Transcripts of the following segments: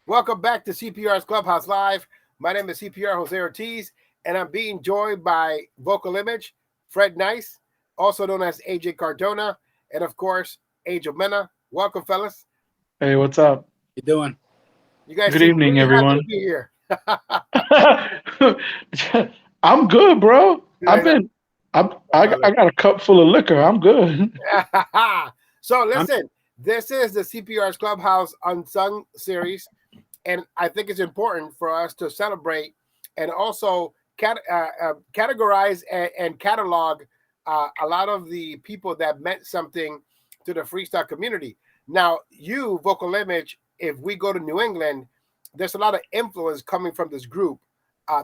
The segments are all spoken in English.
Welcome back to CPR's Clubhouse Live. My name is CPR Jose Ortiz, and I'm being joined by Vocal Image, Fred Nice, also known as AJ Cardona, and of course, Angel Mena. Welcome, fellas. Hey, what's up? How you doing? You guys Good seem evening, really everyone. happy to be here. I'm good, bro. Yeah, I got a cup full of liquor. I'm good. So listen, this is the CPR's Clubhouse Unsung series, and I think it's important for us to celebrate and also categorize and catalog a lot of the people that meant something to the freestyle community. Now, you, Vocal Image, if we go to New England, there's a lot of influence coming from this group.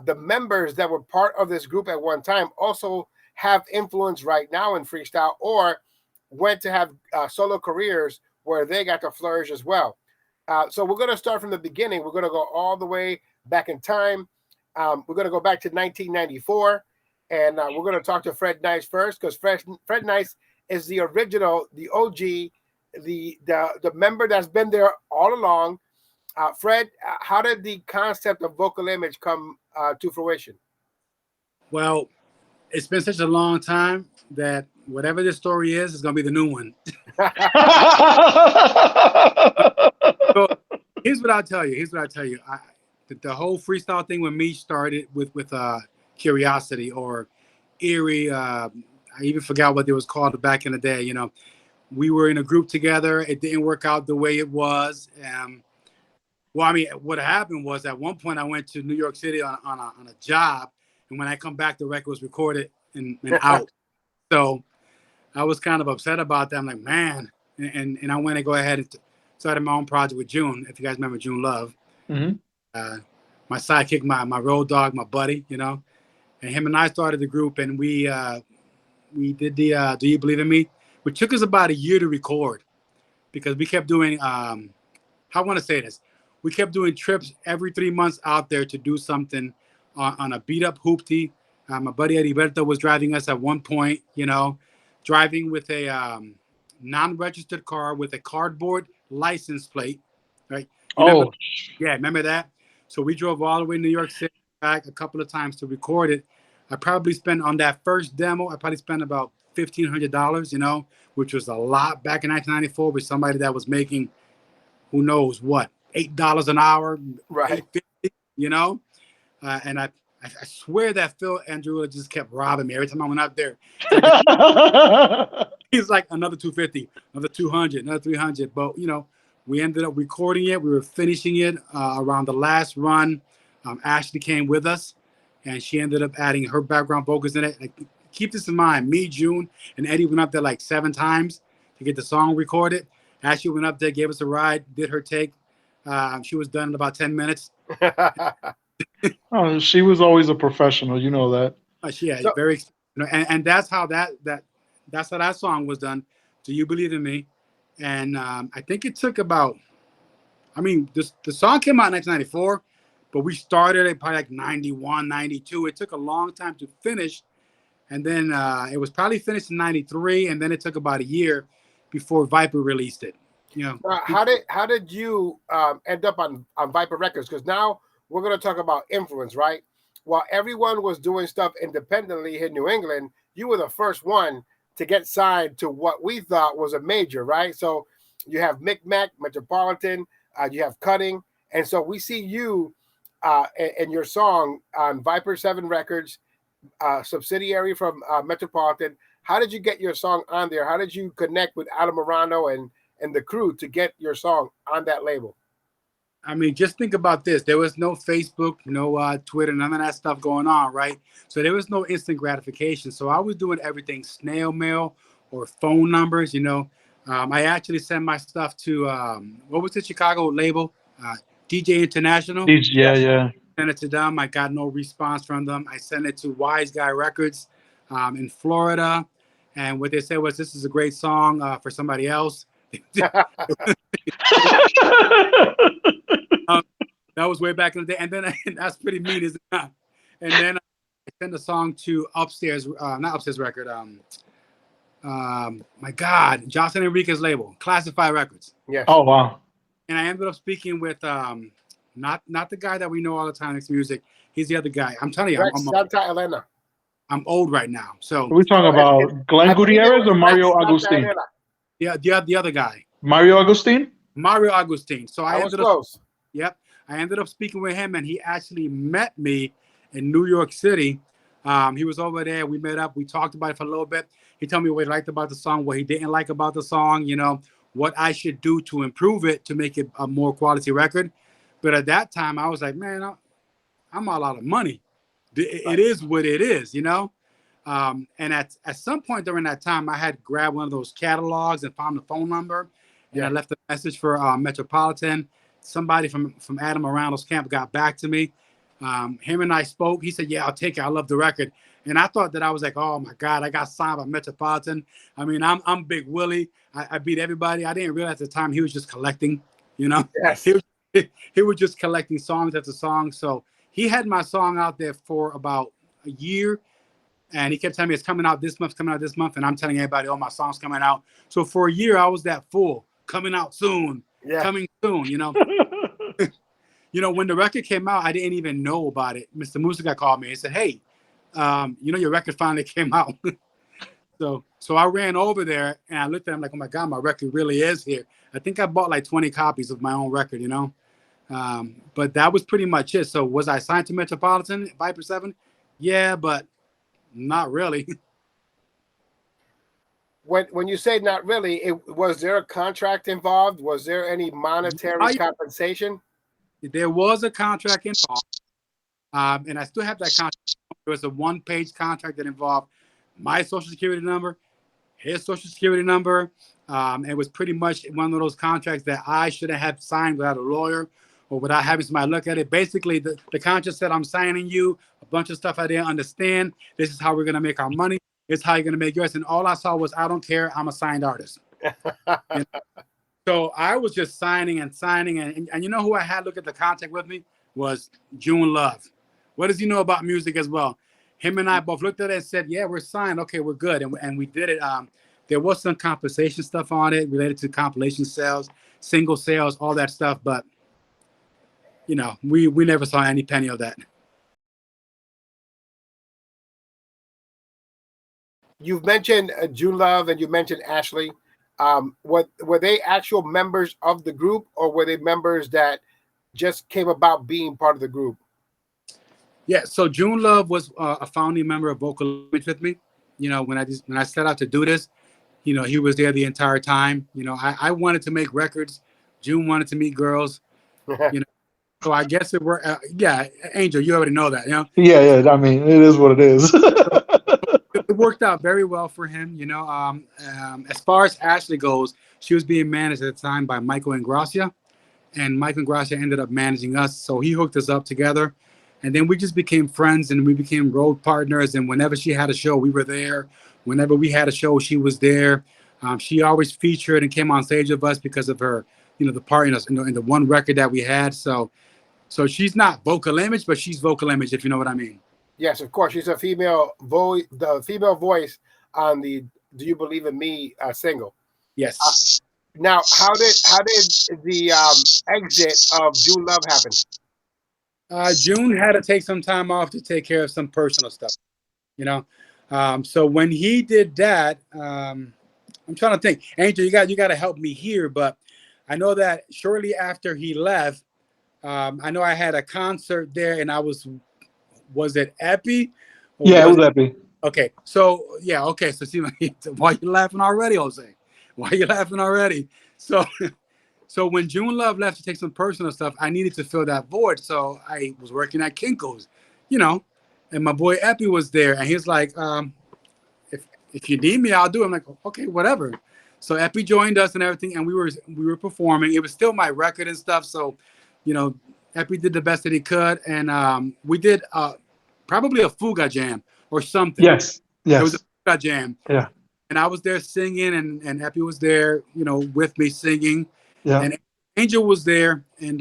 The members that were part of this group at one time also have influence right now in freestyle, or went to have solo careers where they got to flourish as well. So we're going to start from the beginning. We're going to go all the way back in time. We're going to go back to 1994, and we're going to talk to Fred Nice first, because Fred Nice is the original, the OG, the member that's been there all along. Fred, how did the concept of Vocal Image come to fruition? Well, it's been such a long time that whatever this story is going to be the new one. So here's what I'll tell you. The whole freestyle thing with me started with curiosity or eerie. I even forgot what it was called back in the day. You know, we were in a group together. It didn't work out the way it was. Well, I mean, what happened was at one point I went to New York City on a job, and when I come back, the record was recorded and out. So I was kind of upset about that. I'm like, man, and I went to go ahead and started my own project with June. If you guys remember June Love, my sidekick, my road dog, my buddy, you know, and him and I started the group, and we did the Do You Believe in Me, which took us about a year to record because we kept doing how I want to say this. We kept doing trips every 3 months out there to do something on a beat-up hoopty. My buddy Heriberto was driving us at one point, you know, driving with a non-registered car with a cardboard license plate, right? Yeah, remember that? So we drove all the way to New York City back a couple of times to record it. I probably spent on that first demo, I probably spent about $1,500, you know, which was a lot back in 1994 with somebody that was making, who knows what, $8 an hour, right? $8.50, you know, and I swear that Phil Andrew just kept robbing me every time I went out there. He's like another 250, another 200, another 300. But you know, we ended up recording it. We were finishing it around the last run. Ashley came with us, and she ended up adding her background vocals in it. Like, keep this in mind: me, June, and Eddie went up there like 7 times to get the song recorded. Ashley went up there, gave us a ride, did her take. She was done in about 10 minutes. Oh, she was always a professional, you know that. Very, you know, and that's how that's how that song was done. Do You Believe in Me? And I think it took about, I mean, the song came out in 1994, but we started it probably like 91, 92. It took a long time to finish, and then it was probably finished in 93, and then it took about a year before Viper released it. You know, how did you end up on Viper Records? Because now we're going to talk about influence, right? While everyone was doing stuff independently in New England, you were the first one to get signed to what we thought was a major, right? So you have Micmac, Metropolitan, you have Cutting, and so we see you and your song on Viper 7 Records, subsidiary from Metropolitan. How did you get your song on there? How did you connect with Adam Morano and the crew to get your song on that label? I mean, just think about this. There was no Facebook, no Twitter, none of that stuff going on, right? So there was no instant gratification. So I was doing everything snail mail or phone numbers, you know. I actually sent my stuff to, what was the Chicago label? DJ International. Yeah. Sent it to them. I got no response from them. I sent it to Wise Guy Records in Florida. And what they said was, this is a great song for somebody else. That was way back in the day, and then that's pretty mean, isn't it? And then I sent a song to Upstairs, not Upstairs Record. My God, Johnson Enrique's label, Classified Records. Yes. Oh wow. And I ended up speaking with Not the guy that we know all the time makes music. He's the other guy. I'm telling you, Rex Santa Elena. I'm old right now. So Are we talking about Glenn Gutierrez or Mario Agustin? Yeah, the other guy. Mario Agustin? Mario Agustin. So I was close. Yep. I ended up speaking with him, and he actually met me in New York City. He was over there. We met up. We talked about it for a little bit. He told me what he liked about the song, what he didn't like about the song, what I should do to improve it to make it a more quality record. But at that time, I was like, man, I'm all out of money. It is what it is, And at some point during that time, I had grabbed one of those catalogs and found the phone number, and I left a message for Metropolitan. Somebody from Adam Arando's camp got back to me. Him and I spoke. He said, yeah, I'll take it. I love the record. And I thought that I was like, oh my God, I got signed by Metropolitan. I mean, I'm Big Willie. I beat everybody. I didn't realize at the time he was just collecting, Yes. He was just collecting songs after song. So he had my song out there for about a year. And he kept telling me it's coming out this month, And I'm telling everybody, oh, my song's coming out. So for a year, I was that fool. Coming out soon. Yeah. Coming soon, When the record came out, I didn't even know about it. Mr. Musica called me and said, hey, your record finally came out. So I ran over there and I looked at him like, oh my God, my record really is here. I think I bought like 20 copies of my own record, But that was pretty much it. So was I signed to Metropolitan, Viper 7? Yeah, but not really. When you say not really, was there a contract involved? Was there any monetary compensation? There was a contract involved. And I still have that contract. There was a one-page contract that involved my social security number, his social security number. It was pretty much one of those contracts that I shouldn't have signed without a lawyer or without having somebody look at it. Basically, the contract said, I'm signing you a bunch of stuff I didn't understand. This is how we're going to make our money. This is how you're going to make yours. And all I saw was, I don't care. I'm a signed artist. So I was just signing. And you know who I had look at the contract with me? Was June Love. What does he know about music as well? Him and I both looked at it and said, yeah, we're signed. Okay, we're good. And we did it. There was some compensation stuff on it related to compilation sales, single sales, all that stuff. But, we never saw any penny of that. You've mentioned June Love and you mentioned Ashley. Were they actual members of the group, or were they members that just came about being part of the group? Yeah, so June Love was a founding member of Vocal Image with me. When I set out to do this, he was there the entire time. I wanted to make records. June wanted to meet girls. So I guess it worked. Yeah, Angel, you already know that. Yeah. I mean, it is what it is. It worked out very well for him. As far as Ashley goes, she was being managed at the time by Michael Ingracia, and Michael Ingracia ended up managing us. So he hooked us up together. And then we just became friends and we became road partners. And whenever she had a show, we were there. Whenever we had a show, she was there. She always featured and came on stage with us because of her, the part in the one record that we had. So she's not Vocal Image, but she's Vocal Image, if you know what I mean. Yes, of course. She's a female voice, the female voice on the "Do You Believe in Me" single. Yes. Now, how did the exit of June Love happen? June had to take some time off to take care of some personal stuff, So when he did that, I'm trying to think. Angel, you got to help me here, but I know that shortly after he left, I know I had a concert there, and was it Epi? Yeah, it was Epi. Okay, so yeah, okay. So see, why you laughing already, Jose? Why you laughing already? So when June Love left to take some personal stuff, I needed to fill that void. So I was working at Kinko's, and my boy Epi was there, and he's like, if you need me, I'll do it. I'm like, okay, whatever. So Epi joined us and everything, and we were performing. It was still my record and stuff. So, Epi did the best that he could, and we did probably a Fuga jam or something. Yes. It was a Fuga jam. Yeah. And I was there singing, and Epi was there, with me singing. Yeah. And Angel was there, and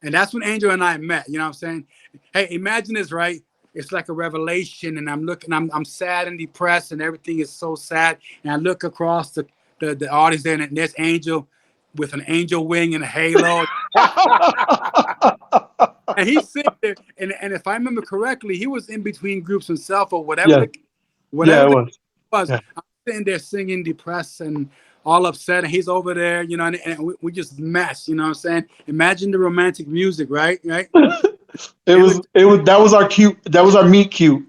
that's when Angel and I met. You know what I'm saying? Hey, imagine this, right? It's like a revelation, and I'm sad and depressed, and everything is so sad. And I look across the audience there, and there's Angel with an angel wing and a halo. And he's sitting there, and if I remember correctly, he was in between groups himself or whatever. Yeah. Whatever Yeah, it was. Yeah. I'm sitting there singing, depressed and all upset, and he's over there, you know, and we just mess, you know what I'm saying? Imagine the romantic music, right? Right? It was that was our cute. That was our meet cute.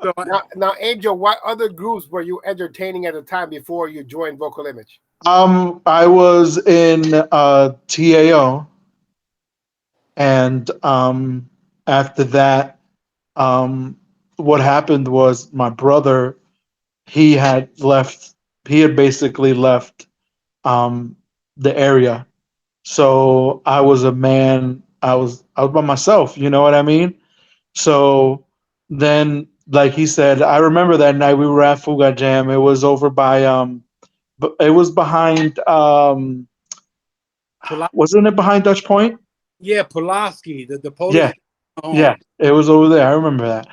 So, Now, Angel, what other groups were you entertaining at the time before you joined Vocal Image? I was in TAO, and after that, what happened was my brother, he had left. He had basically left the area. So I was a man. I was by myself. You know what I mean? So then, like he said, I remember that night we were at Fuga Jam. It was over by it was behind wasn't it behind Dutch Point? yeah, Pulaski, the Polish. Yeah, yeah, it was over there. I remember that.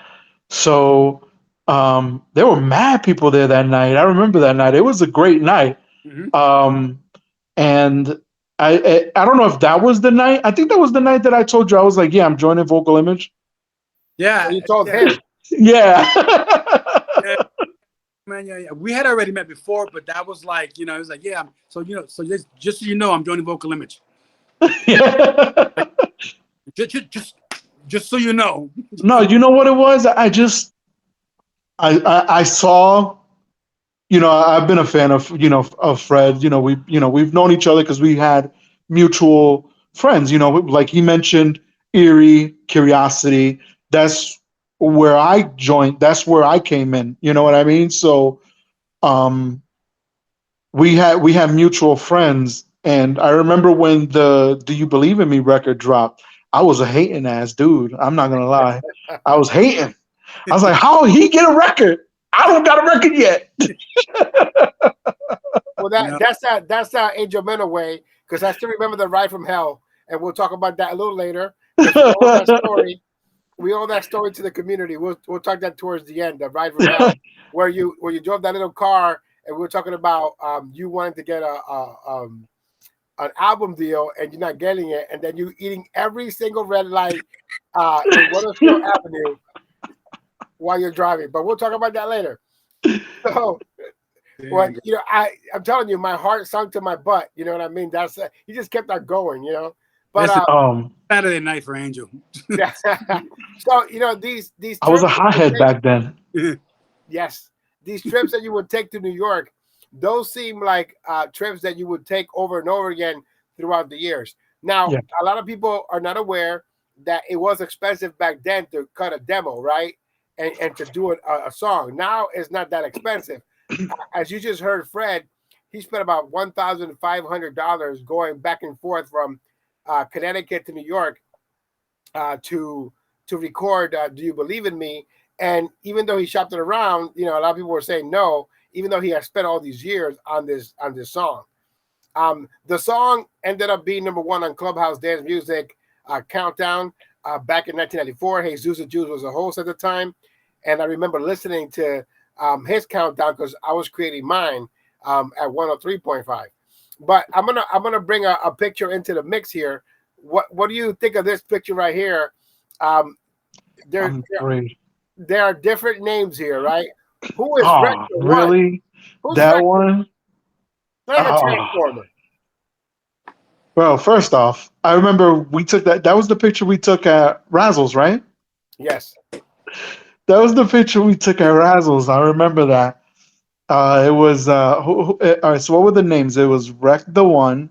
So there were mad people there that night. I remember that night. It was a great night. Mm-hmm. And I don't know if that was the night. I think that was the night that I told you I was like, yeah, I'm joining Vocal Image. Yeah, So you told him. Yeah. Yeah. Man, yeah. We had already met before, but that was like, you know, it was like, yeah. So just so you know, I'm joining Vocal Image. Yeah. Just so you know. No, you know what it was? I saw, I've been a fan of, of Fred. We've known each other because we had mutual friends, like he mentioned Erie, Curiosity. That's where I joined. That's where I came in. You know what I mean? So we had mutual friends. And I remember when the Do You Believe in Me record dropped, I was a hating ass dude. I'm not gonna lie. I was hating. I was like, how did he get a record? I don't got a record yet. Well, that's that Angel Mena way, because I still remember the Ride from Hell, and we'll talk about that a little later. We owe that story. We owe that story to the community. We'll talk that towards the end. The Ride from Hell, where you drove that little car, and we were talking about you wanting to get an album deal, and you're not getting it, and then you eating every single red light in Weathersfield Avenue while you're driving. But we'll talk about that later. So. Well, I'm telling you, my heart sunk to my butt. You know what I mean? That's he just kept on going. But Saturday night for Angel. Yeah. So these. I was a hothead back then. Yes, these trips that you would take to New York, those seem like trips that you would take over and over again throughout the years. Now, a lot of people are not aware that it was expensive back then to cut a demo, right? And to do a song. Now it's not that expensive. As you just heard, Fred, he spent about $1,500 going back and forth from Connecticut to New York to record Do You Believe in Me? And even though he shopped it around, a lot of people were saying no, even though he has spent all these years on this song. The song ended up being number one on Clubhouse Dance Music Countdown back in 1994. Jesus the Jews was a host at the time. And I remember listening to his countdown because I was creating mine at 103.5. But I'm gonna bring a picture into the mix here. What do you think of this picture right here? There are different names here, right? Who is Rector? Really? Who's that Rector? one? Like a transformer. Well, first off, I remember we took that. That was the picture we took at Razzles, right? Yes. That was the picture we took at Razzles. I remember that. It was all right. So what were the names? It was Rec the One,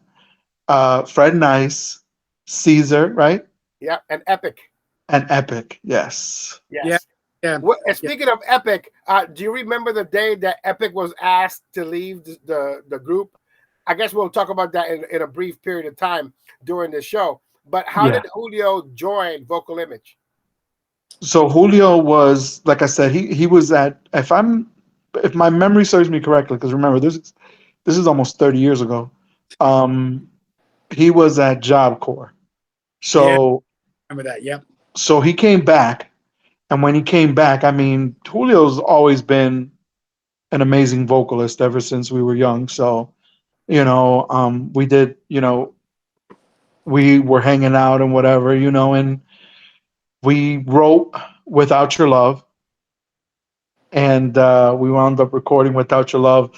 Fred Nice, Caesar, right? Yeah, and Epic. And Epic, yes. Yes. Yeah. Speaking of Epic, do you remember the day that Epic was asked to leave the group? I guess we'll talk about that in a brief period of time during the show. But how did Julio join Vocal Image? So Julio was, like I said, he was at, if my memory serves me correctly, because remember this is almost 30 years ago. He was at Job Corps. So remember that, yep. So he came back, and when he came back, I mean, Julio's always been an amazing vocalist ever since we were young. So We did, we were hanging out and whatever, and we wrote Without Your Love, and we wound up recording Without Your Love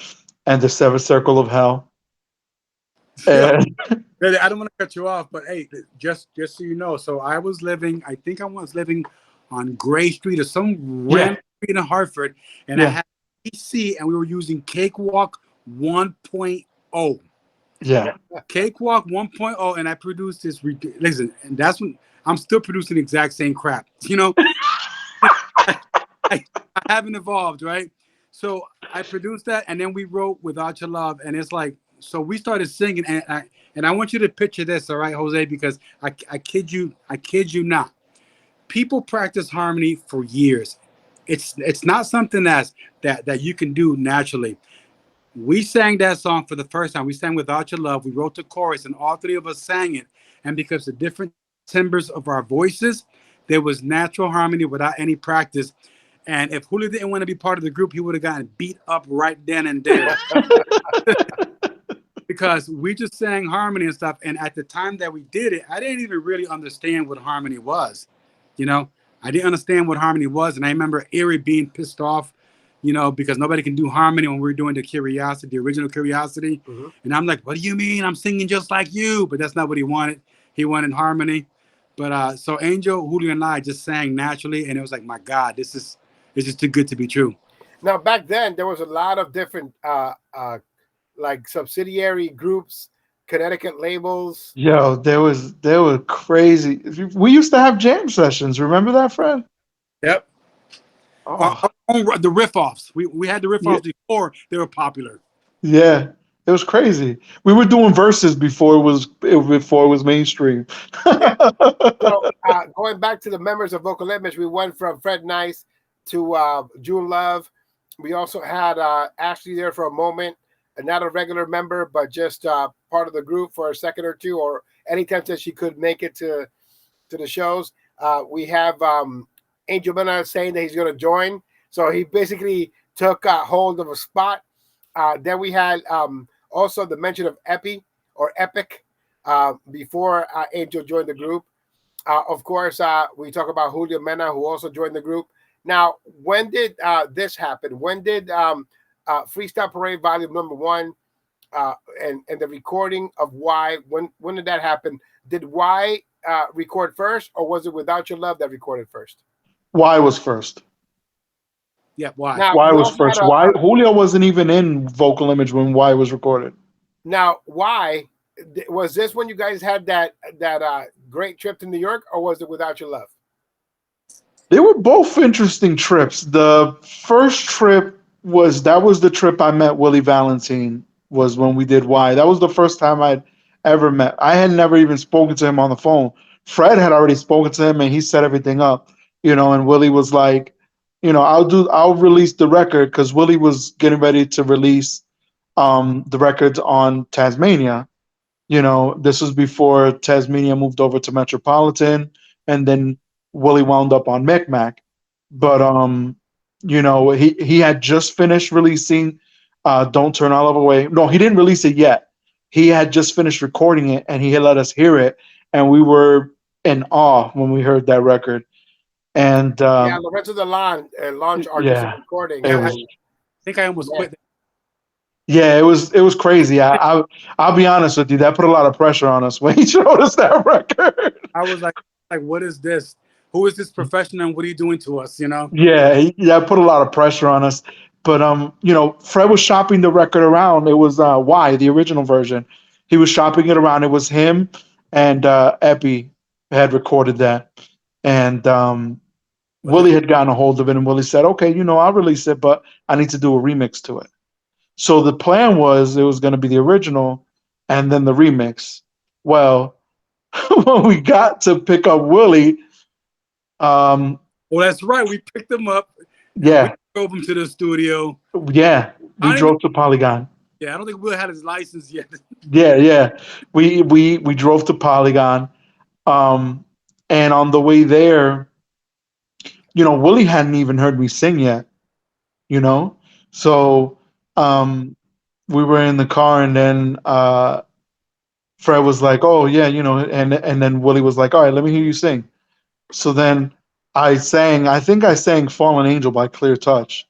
and The Seventh Circle of Hell. Yeah. And I don't want to cut you off, but hey, just so you know, so I was living on Gray Street or some random street in Hartford, and I yeah, had PC, and we were using Cakewalk 1.0. yeah, Cakewalk 1.0, and I produced this. Listen, and that's when I'm still producing the exact same crap. I, I haven't evolved, right? So I produced that, and then we wrote Without Your Love, and it's like, so we started singing, and I want you to picture this, all right, Jose, because I kid you not. People practice harmony for years. It's not something that you can do naturally. We sang that song for the first time. We sang Without Your Love. We wrote the chorus, and all three of us sang it. And because the different timbres of our voices, there was natural harmony without any practice. And if Julio didn't want to be part of the group, he would have gotten beat up right then and there. Because we just sang harmony and stuff. And at the time that we did it, I didn't even really understand what harmony was. I didn't understand what harmony was. And I remember Erie being pissed off, because nobody can do harmony when we were doing the original Curiosity. Mhm. And I'm like, what do you mean? I'm singing just like you. But that's not what he wanted. He wanted harmony. But so Angel, Julio, and I just sang naturally. And it was like, my God, it's just too good to be true. Now, back then, there was a lot of different like subsidiary groups, Connecticut labels. yo, they were crazy. We used to have jam sessions. Remember that, Fred? Yep. Oh, The riff-offs. We had the yeah, riff-offs before they were popular. yeah. It was crazy. We were doing verses before it was mainstream. Yeah. So going back to the members of Vocal Image, we went from Fred Nice to June Love. We also had Ashley there for a moment, not a regular member, but just part of the group for a second or two, or anytime that she could make it to the shows. We have Angel Mena saying that he's going to join. So he basically took hold of a spot. Then we had also the mention of Epi or Epic before Angel joined the group. Of course, we talk about Julio Mena, who also joined the group. Now, when did this happen? When did Freestyle Parade Volume Number 1 and the recording of Y, when did that happen? Did Y record first, or was it Without Your Love that recorded first? Y was first. Yeah, why? Now, Y we was also had first. Y Julio wasn't even in Vocal Image when Y was recorded. now, Y, was this when you guys had that great trip to New York, or was it Without Your Love? They were both interesting trips. The first trip was the trip I met Willie Valentine, was when we did Y. That was the first time I'd ever met. I had never even spoken to him on the phone. Fred had already spoken to him and he set everything up, and Willie was like, I'll release the record, because Willie was getting ready to release the records on Tasmania. This was before Tasmania moved over to Metropolitan, and then Willie wound up on Micmac. But he had just finished releasing Don't Turn Our Love Away. No, he didn't release it yet. He had just finished recording it, and he had let us hear it, and we were in awe when we heard that record. And Yeah, Lorenzo the launch artistic yeah, recording. it Yeah, I was think I almost quit. yeah, it was crazy. I'll be honest with you, that put a lot of pressure on us when he showed us that record. I was like, what is this? Who is this professional, and what are you doing to us? Yeah, that put a lot of pressure on us. But Fred was shopping the record around. It was Y, the original version. He was shopping it around. It was him and Epi had recorded that. And Willie had gotten a hold of it, and Willie said, okay, I'll release it, but I need to do a remix to it. So the plan was it was going to be the original and then the remix. Well, when we got to pick up Willie, Well, that's right. We picked him up. yeah, We drove him to the studio. yeah, we drove to Polygon. Yeah, I don't think Will had his license yet. Yeah. We drove to Polygon. And on the way there, Willie hadn't even heard me sing yet, So we were in the car, and then Fred was like, "Oh yeah, you know," and then Willie was like, "All right, let me hear you sing." So then I sang. I think I sang "Fallen Angel" by Clear Touch,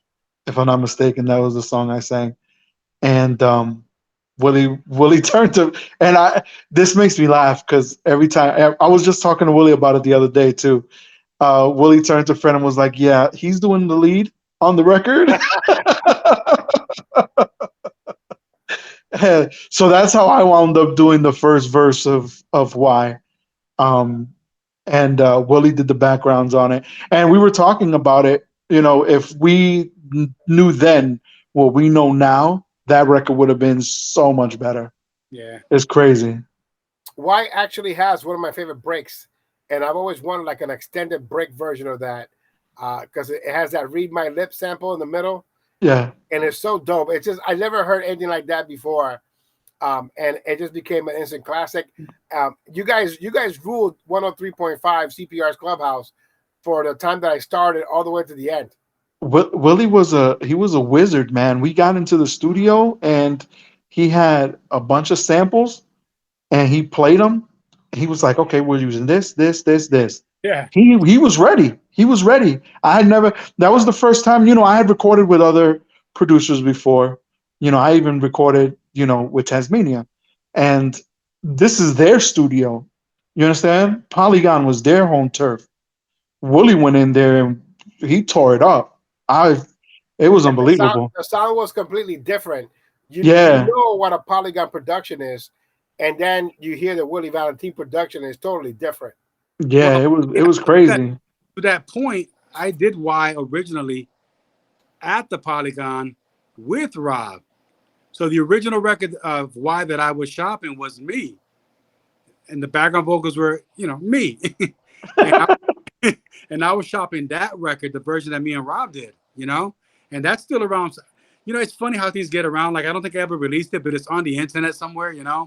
if I'm not mistaken. That was the song I sang, and Willie turned to, and I this makes me laugh because every time I was just talking to Willie about it the other day too. Willie turned to Fred and was like, "Yeah, he's doing the lead on the record." So that's how I wound up doing the first verse of Why. Um, and Willie did the backgrounds on it. And we were talking about it. You know, if we knew then what we know now, that record would have been so much better. Yeah, it's crazy. Why actually has one of my favorite breaks, and I've always wanted like an extended break version of that because it has that "Read My Lips" sample in the middle, Yeah. and it's so dope. It's just I never heard anything like that before, and it just became an instant classic. You guys ruled 103.5 CPR's Clubhouse for the time that I started all the way to the end. Willie was a wizard, man. We got into the studio and he had a bunch of samples and he played them. He was like, "Okay, we're using this, this, this, this." yeah, He was ready. He was ready. I had never. That was the first time. You know, I had recorded with other producers before. You know, I even recorded. You know, with Tasmania, and this is their studio. You understand? Polygon was their home turf. Willie went in there and he tore it up. It was unbelievable. The sound was completely different. You Yeah, know what a Polygon production is, and then you hear the Willie Valentine production is totally different. yeah. well, It was crazy. to that point, I did Why originally at the Polygon with Rob. So the original record of Why that I was shopping was me, and the background vocals were, me. and, I, and I was shopping that record, the version that me and Rob did, and that's still around. It's funny how things get around. Like I don't think I ever released it, but it's on the internet somewhere. Yeah.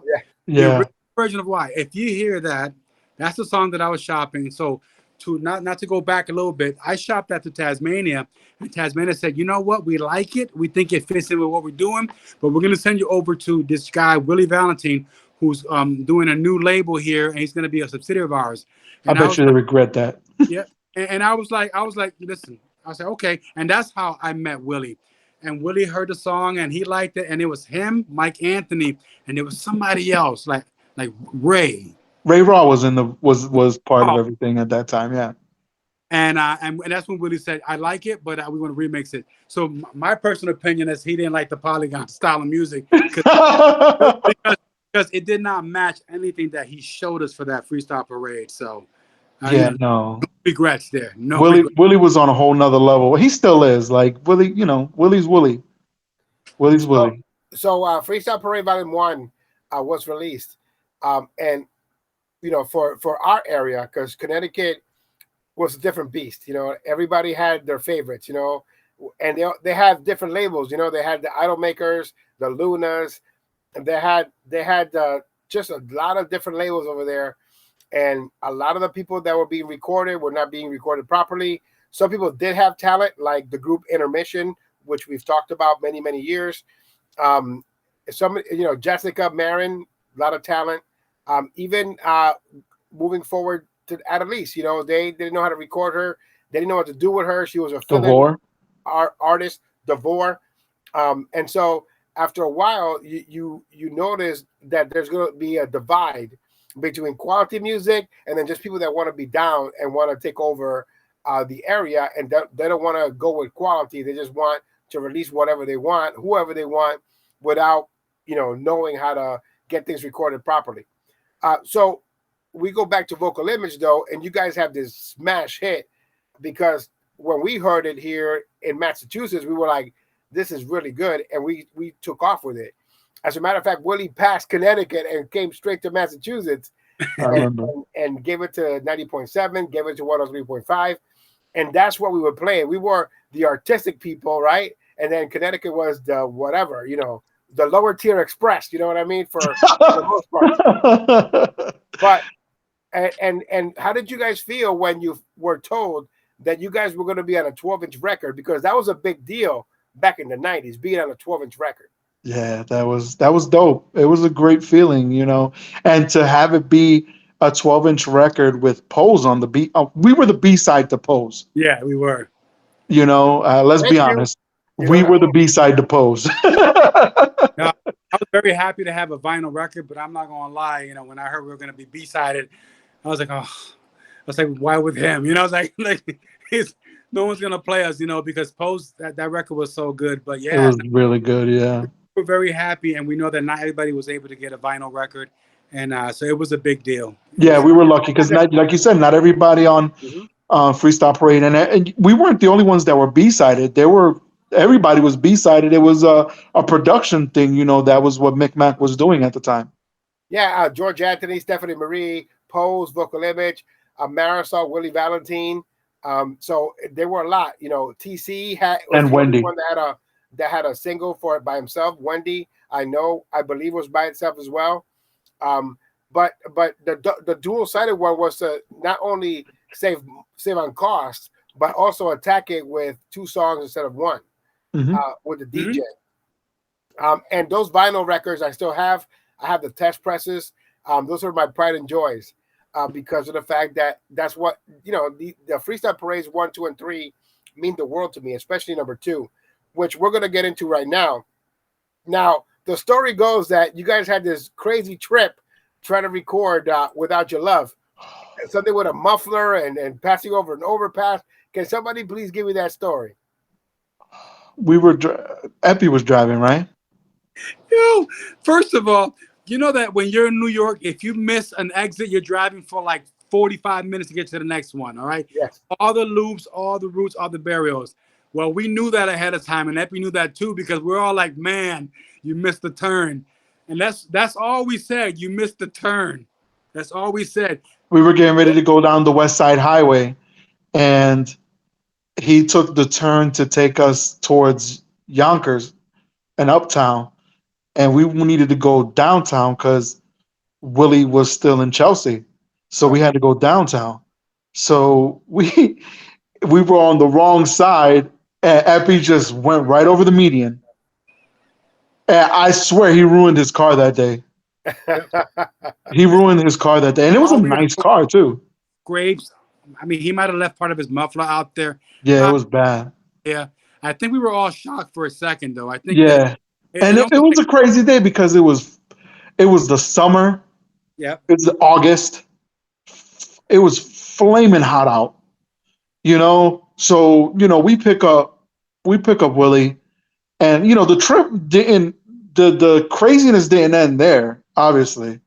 The Yeah. original version of Why. If you hear that, that's the song that I was shopping. So to not to go back a little bit, I shopped that to Tasmania, and Tasmania said, "You know what? We like it. We think it fits in with what we're doing, but we're going to send you over to this guy, Willie Valentine, who's doing a new label here, and he's going to be a subsidiary of ours." I And bet you they regret that. yeah, and I was like, listen, I said, okay, and that's how I met Willie. And Willie heard the song and he liked it, and it was him, Mike Anthony, and it was somebody else, like Ray. Ray Raw was part of everything at that time. Yeah. And that's when Willie said, "I like it, but we want to remix it." So my personal opinion is he didn't like the Polygon style of music because it did not match anything that he showed us for that Freestyle Parade. So Yeah, no. regrets there. No Willie was on a whole nother level. He still is. Like Willie, Willie's Willie. Willie's Willie. So Freestyle Parade Volume 1 was released, and for our area, because Connecticut was a different beast. Everybody had their favorites. And they have different labels. They had the Idol Makers, the Lunas, and they had just a lot of different labels over there. And a lot of the people that were being recorded were not being recorded properly. Some people did have talent, like the group Intermission, which we've talked about many, many years. Jessica Marin, a lot of talent. Even moving forward to Annalise, they didn't know how to record her. They didn't know what to do with her. She was a fill-in artist, Devore. And so after a while, you notice that there's going to be a divide between quality music and then just people that want to be down and want to take over the area, and they don't want to go with quality. They just want to release whatever they want, whoever they want, without knowing how to get things recorded properly. So we go back to Vocal Image though, and you guys have this smash hit, because when we heard it here in Massachusetts, we were like, this is really good, and we took off with it. As a matter of fact, Willie passed Connecticut and came straight to Massachusetts and gave it to 90.7, gave it to 103.5. And that's what we were playing. We were the artistic people, right? And then Connecticut was the whatever, the lower tier express, you know what I mean? For the most part. But, and how did you guys feel when you were told that you guys were going to be on a 12-inch record? Because that was a big deal back in the 90s, being on a 12-inch record. Yeah, that was dope. It was a great feeling, and to have it be a 12-inch record with Pose on the B. We were the B side to Pose. Yeah, we were. Let's be Thank you. honest. We were the B side to Pose. Now, I was very happy to have a vinyl record, but I'm not gonna lie. When I heard we were gonna be B-sided, I was like, oh, I was like, why with him? I was like no one's gonna play us, because Post that record was so good. But It yeah, was really good. Yeah. we're very happy, and we know that not everybody was able to get a vinyl record, and so it was a big deal. Yeah, we were lucky because, like you said, not everybody on Mhm. Freestyle Parade, and we weren't the only ones that were B-sided. Everybody was B-sided. It was a production thing, that was what Mick Mac was doing at the time. Yeah, George Anthony, Stephanie Marie, Pose, Vocal Image, Marisol, Willie Valentine. So there were a lot. TC was And the only Wendy. one that had a single for it by himself. Wendy, I believe was by itself as well. But the dual sided one was to not only save on cost, but also attack it with 2 songs instead of 1 with the DJ. And those vinyl records I still have. I have the test presses. Those are my pride and joys because of the fact that that's what the Freestyle Parades 1, 2, and 3 mean the world to me, especially number 2, which we're gonna get into right now. Now the story goes that you guys had this crazy trip trying to record Without Your Love, something with a muffler and passing over an overpass. Can somebody please give me that story? Epi was driving, right? First of all, you know that when you're in New York, if you miss an exit, you're driving for like 45 minutes to get to the next one. All right. Yes. All the loops, all the routes, all the burials. Well, we knew that ahead of time, and Epi knew that too, because we're all like, man, you missed the turn. And that's all we said. You missed the turn. That's all we said. We were getting ready to go down the West Side Highway, and he took the turn to take us towards Yonkers and Uptown, and we needed to go downtown because Willie was still in Chelsea, so we had to go downtown. So we were on the wrong side, and Epi just went right over the median. And I swear he ruined his car that day. He ruined his car that day, and it was a nice car too. Grapes. I mean, he might have left part of his muffler out there. Yeah, it was bad. Yeah, I think we were all shocked for a second, though. I think. Yeah, and it was a crazy day because it was the summer. Yeah, it's August. It was flaming hot out. So we pick up Willie, and the trip didn't. The craziness didn't end there. Obviously,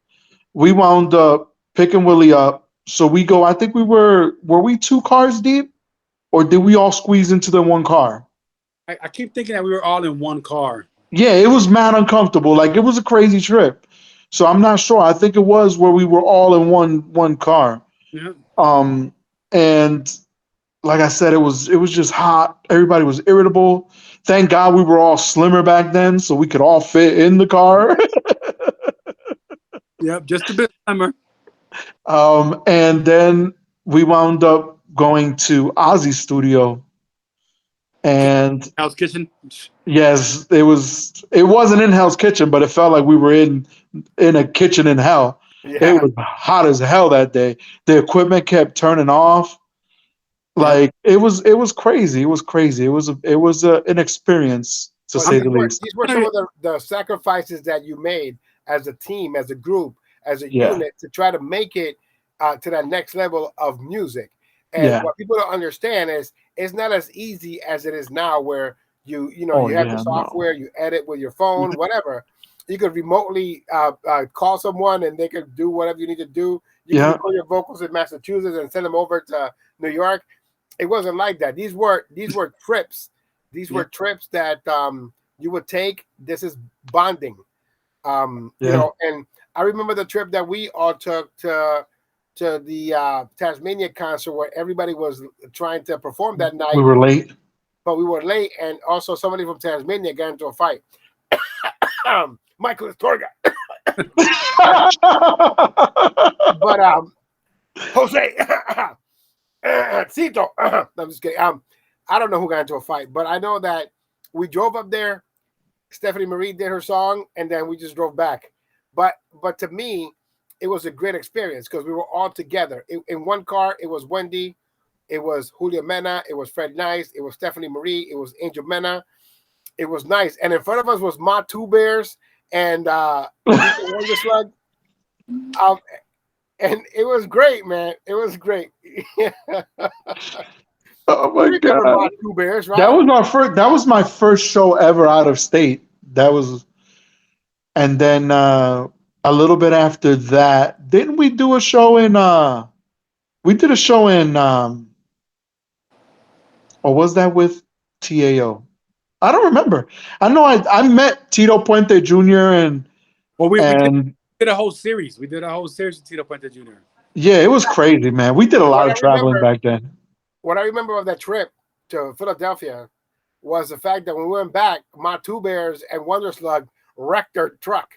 we wound up picking Willie up. So we go. I think were we 2 cars deep, or did we all squeeze into the one car? I keep thinking that we were all in one car. Yeah, it was mad uncomfortable. Like, it was a crazy trip. So I'm not sure. I think it was where we were all in one car. Yeah. And like I said, it was just hot. Everybody was irritable. Thank God we were all slimmer back then, so we could all fit in the car. Yep, just a bit slimmer. And then we wound up going to Ozzy's studio. And Hell's Kitchen. yes, it wasn't in Hell's Kitchen, but it felt like we were in a kitchen in hell. Yeah. It was hot as hell that day. The equipment kept turning off. Like, it was crazy. It was crazy. It was an experience, to say the least. These were some of the sacrifices that you made as a team, as a group, as a unit to try to make it to that next level of music. And what people don't understand is it's not as easy as it is now, where you have the software, you edit with your phone, whatever. You could remotely call someone and they could do whatever you need to do. You can record your vocals in Massachusetts and send them over to New York. It wasn't like that. These were trips. These were trips that you would take. This is bonding. And I remember the trip that we all took to the Tasmania concert, where everybody was trying to perform that night. We were late. And also somebody from Tasmania got into a fight. Michael Estorga. But Jose Cito. I'm just kidding. I don't know who got into a fight, but I know that we drove up there Stephanie Marie did her song, and then we just drove back. But to me, it was a great experience because we were all together. In one car, it was Wendy, it was Julio Mena, it was Fred Nice, it was Stephanie Marie, it was Angel Mena, it was Nice. And in front of us was Ma Two Bears and Wonder Slug. And it was great, man. It was great. Oh my God. Ma Two Bears, right? That was my first show ever out of state. And then a little bit after that, didn't we do a show in we did a show in or was that with TAO? I don't remember. I know I met Tito Puente Jr. and we did a whole series. We did a whole series with Tito Puente Jr. Yeah, it was crazy, man. We did a lot of traveling back then. What I remember of that trip to Philadelphia was the fact that when we went back, my Two Bears and Wonder Slug wrecked their truck,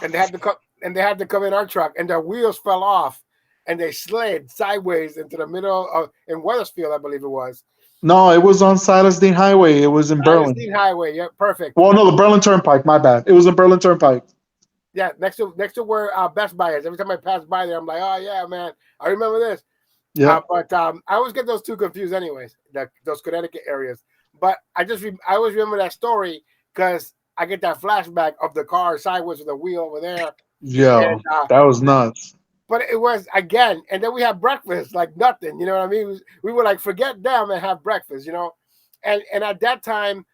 and they had to come in our truck, and their wheels fell off, and they slid sideways into the middle of in Wethersfield, I believe it was. No, it was on Silas Dean Highway. It was in Berlin. Dean Highway, yeah, perfect. Well, no, the Berlin Turnpike. My bad. It was in Berlin Turnpike. Yeah, next to where Best Buy is. Every time I pass by there, I'm like, oh yeah, man, I remember this. Yeah, but I always get those two confused, anyways. Those Connecticut areas. But I always remember that story because I get that flashback of the car sideways with the wheel over there. Yeah, and, that was nuts. But it was again, and then we had breakfast like nothing. You know what I mean? We were like, forget them and have breakfast. You know, and at that time,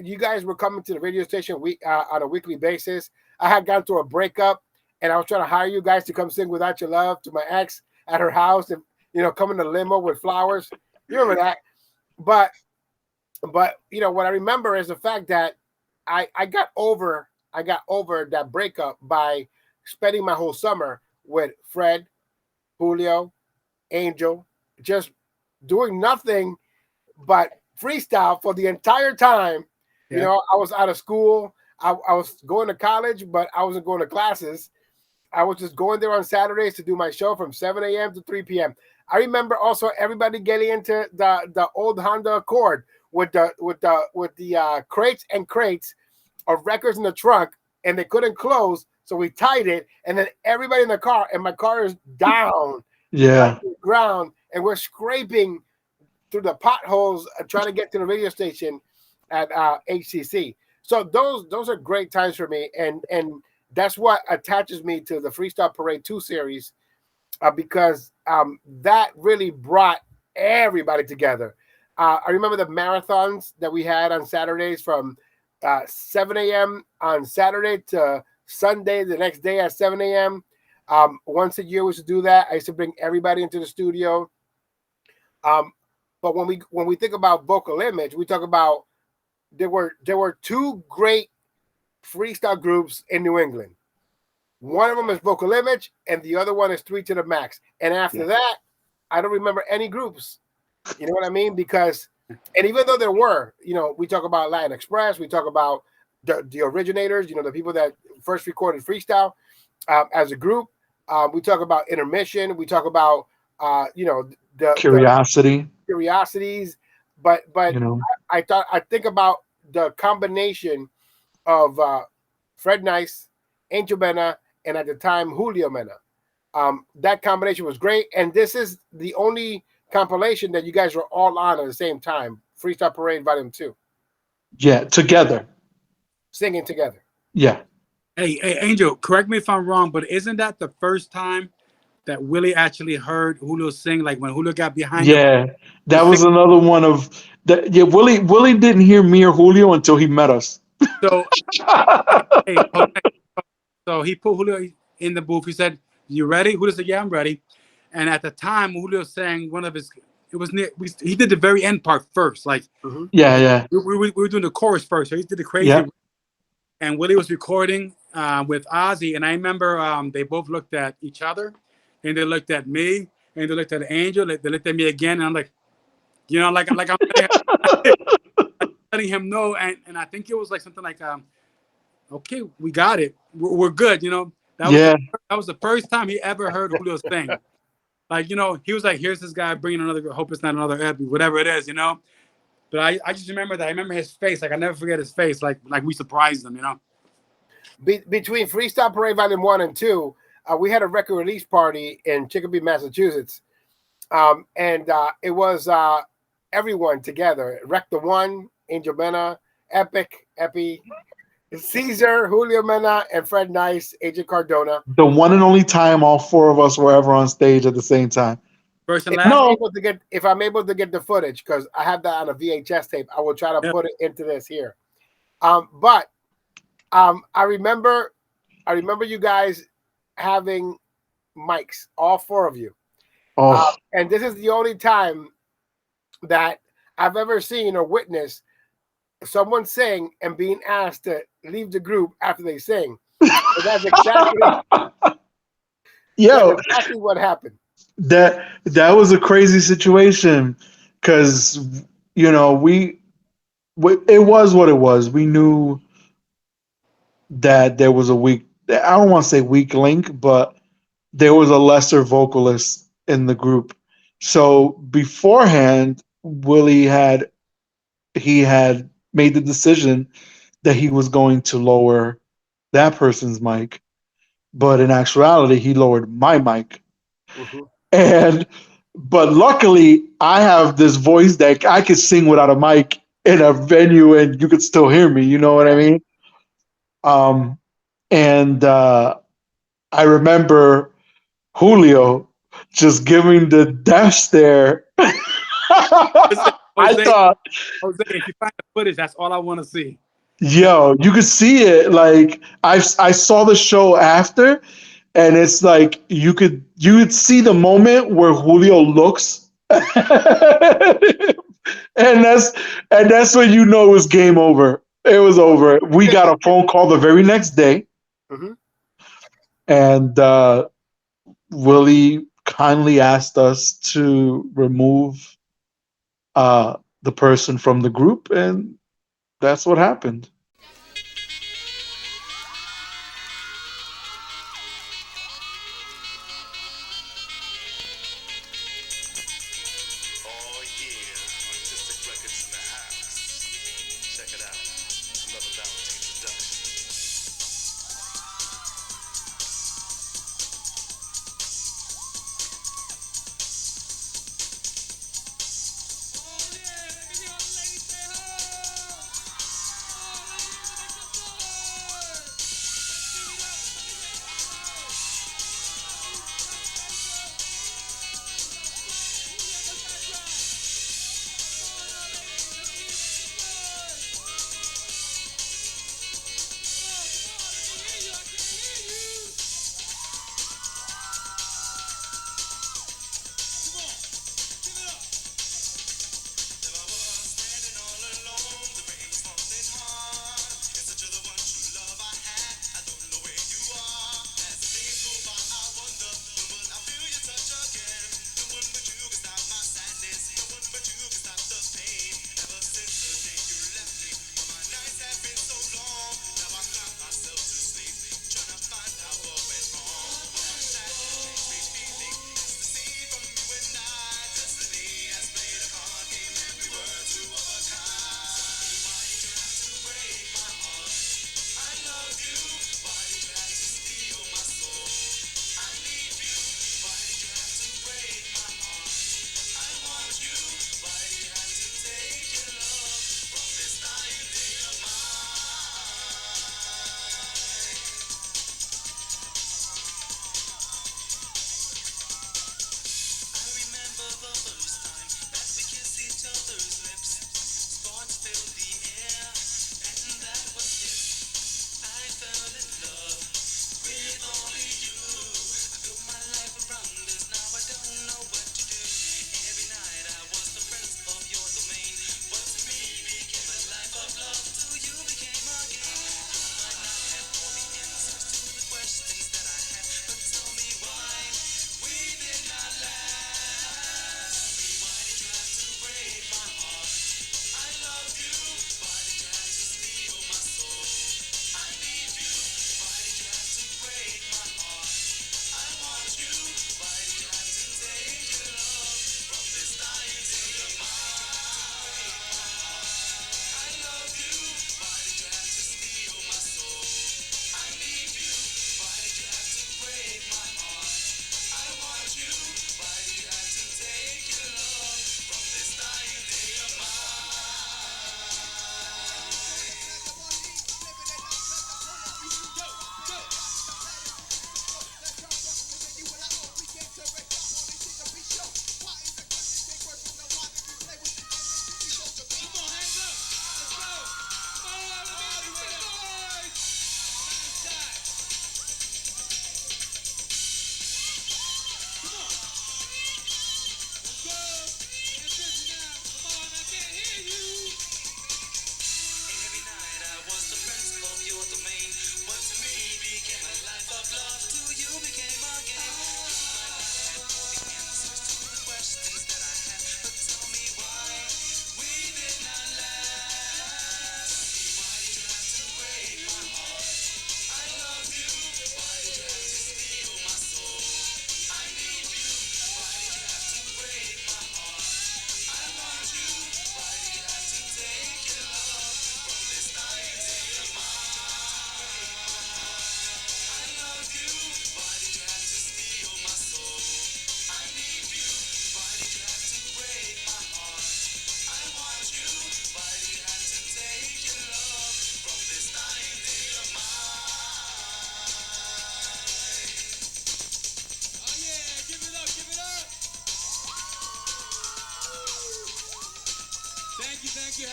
you guys were coming to the radio station on a weekly basis. I had gone through a breakup, and I was trying to hire you guys to come sing "Without Your Love" to my ex at her house, and come in the limo with flowers. You remember that? But what I remember is the fact that I got over that breakup by spending my whole summer with Fred, Julio, Angel, just doing nothing but freestyle for the entire time. Yeah. I was out of school. I was going to college, but I wasn't going to classes. I was just going there on Saturdays to do my show from 7 a.m. to 3 p.m. I remember also everybody getting into the old Honda Accord with the crates and crates of records in the trunk, and they couldn't close, so we tied it, and then everybody in the car, and my car is down, to the ground, and we're scraping through the potholes trying to get to the radio station at HCC. So those are great times for me, and that's what attaches me to the Freestyle Parade 2 series, because that really brought everybody together. I remember the marathons that we had on Saturdays from 7 a.m. on Saturday to Sunday the next day at 7 a.m. Once a year we used to do that. I used to bring everybody into the studio. But when we think about vocal image, we talk about there were two great freestyle groups in New England. One of them is Vocal Image, and the other one is 3 to the Max. And after that, I don't remember any groups. You know what I mean? Because, and even though there were, we talk about Latin Express, we talk about the originators, the people that first recorded freestyle as a group. We talk about Intermission. We talk about, the curiosities. But I think about the combination of Fred Nice, Angel Mena, and at the time Julio Mena. That combination was great, and this is the only compilation that you guys were all on at the same time. Freestyle Parade Volume 2. Yeah, together, singing together. Yeah. Hey, Angel, correct me if I'm wrong, but isn't that the first time that Willie actually heard Julio sing? Like when Julio got behind him? Yeah, that was another one of that. Yeah, Willie didn't hear me or Julio until he met us. So, so he put Julio in the booth. He said, "You ready?" Julio said, "Yeah, I'm ready." And at the time, Julio sang one of his. It was near. He did the very end part first. Like, yeah. We were doing the chorus first. So he did the crazy. Yeah. And Willie was recording with Ozzy, and I remember they both looked at each other, and they looked at me, and they looked at Angel. They looked at me again, and I'm like, like I'm letting him know, and I think it was like something like, okay, we got it, we're good, That was the first time he ever heard Julio sing. Like, he was like, here's this guy bringing another. Hope it's not another epi, whatever it is, But I just remember that. I remember his face. Like I never forget his face. Like we surprised him, you know. Between Freestyle Parade Volume 1 and 2, we had a record release party in Chicopee, Massachusetts. And it was everyone together. Wreck the One, Angel Mena, Epi, Caesar, Julio Mena, and Fred Nice, Agent Cardona. The one and only time all four of us were ever on stage at the same time. First and If last. I'm able to get the footage, because I have that on a VHS tape, I will try to put it into this here. But I remember you guys having mics, all four of you. Oh, And this is the only time that I've ever seen or witnessed someone sing and being asked to leave the group after they sing. So that's exactly what happened. That was a crazy situation because it was what it was. We knew that there was a weak. I don't want to say weak link, but there was a lesser vocalist in the group. So beforehand, Willie had made the decision that he was going to lower that person's mic, but in actuality, he lowered my mic. Mm-hmm. But luckily, I have this voice that I could sing without a mic in a venue, and you could still hear me. You know what I mean? And I remember Julio just giving the death stare. I thought, Jose, if you find the footage, that's all I want to see. Yo, you could see it. Like I saw the show after, and it's like you could see the moment where Julio looks, and that's when you know it was game over. It was over. We got a phone call the very next day, and Willie kindly asked us to remove the person from the group, and that's what happened.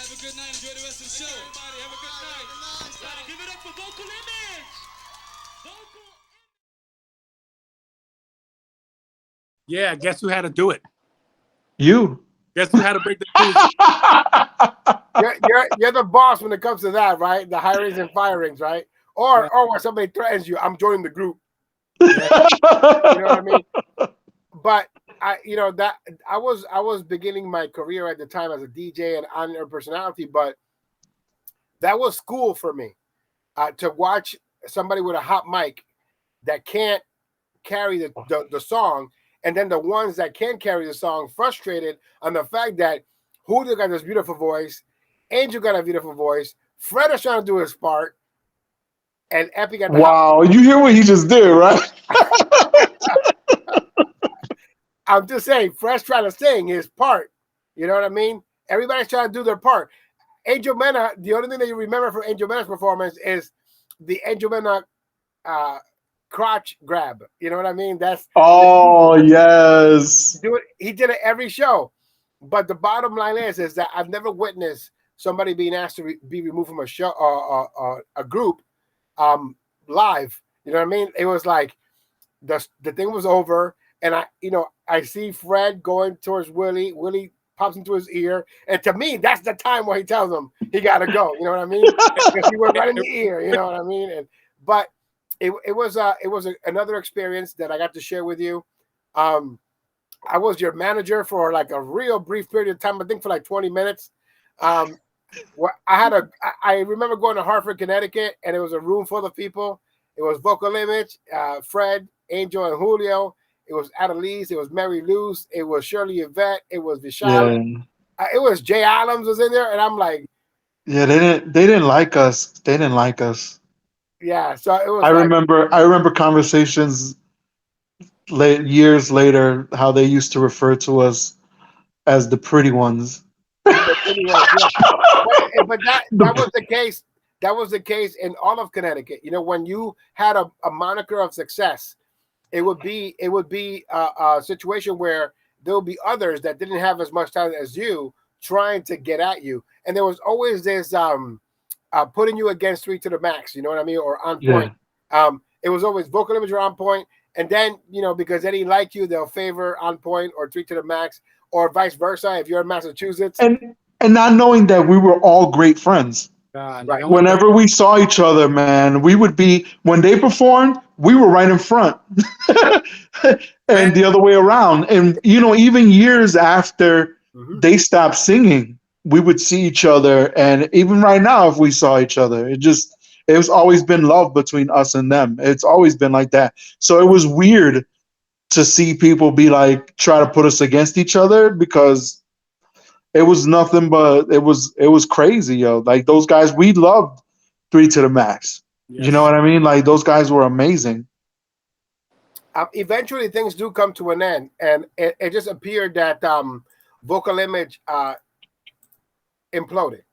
have a good night. Enjoy the rest of the show. Everybody, have a good night. Give it up for Vocal Image. Vocal. Yeah, guess who had to do it? You. Guess who had to break the news? You're the boss when it comes to that, right? The hirings and firings, right? Or when somebody threatens you, I'm joining the group. Yeah. You know what I mean? But I was beginning my career at the time as a DJ and on-air personality, but that was school for me to watch somebody with a hot mic that can't carry the song, and then the ones that can carry the song frustrated on the fact that Julio got this beautiful voice, Angel got a beautiful voice, Fred is trying to do his part, and Epi got the wow, you hear what he just did, right? I'm just saying, Fred's trying to sing his part. You know what I mean? Everybody's trying to do their part. Angel Mena, the only thing that you remember from Angel Mena's performance is the Angel Mena crotch grab. You know what I mean? That's yes. He did it every show. But the bottom line is that I've never witnessed somebody being asked to be removed from a show, a group, live. You know what I mean? It was like the thing was over, and I see Fred going towards Willie. Willie pops into his ear, and to me, that's the time where he tells him he got to go. You know what I mean? Because he went right in the ear. You know what I mean? But it was another experience that I got to share with you. I was your manager for like a real brief period of time. I think for like 20 minutes. I remember going to Hartford, Connecticut, and it was a room full of people. It was Vocal Image, Fred, Angel, and Julio. It was Adelise. It was Mary Luz. It was Shirley Yvette. It was Vishal. Yeah. It was Jay Adams was in there, and I'm like, yeah, they didn't like us. They didn't like us. Yeah, so it was. I remember conversations years later how they used to refer to us as the pretty ones. The pretty ones, yeah. But that was the case. That was the case in all of Connecticut. You know, when you had a moniker of success, it would be a situation where there would be others that didn't have as much talent as you trying to get at you, and there was always this putting you against 3 to the max. You know what I mean, or on point. Yeah. It was always Vocal Image or on point, and then because they didn't like you, they'll favor on point or 3 to the max, or vice versa. If you're in Massachusetts, and not knowing that we were all great friends. Right. Whenever we saw each other, man, we would be, when they performed, we were right in front. And the other way around. And, even years after they stopped singing, we would see each other. And even right now, if we saw each other, it was always been love between us and them. It's always been like that. So it was weird to see people be like, try to put us against each other, because it was nothing but it was crazy, yo. Like, those guys, we loved 3 to the max. Yes. You know what I mean? Like, those guys were amazing. Eventually, things do come to an end, and it just appeared that Vocal Image imploded.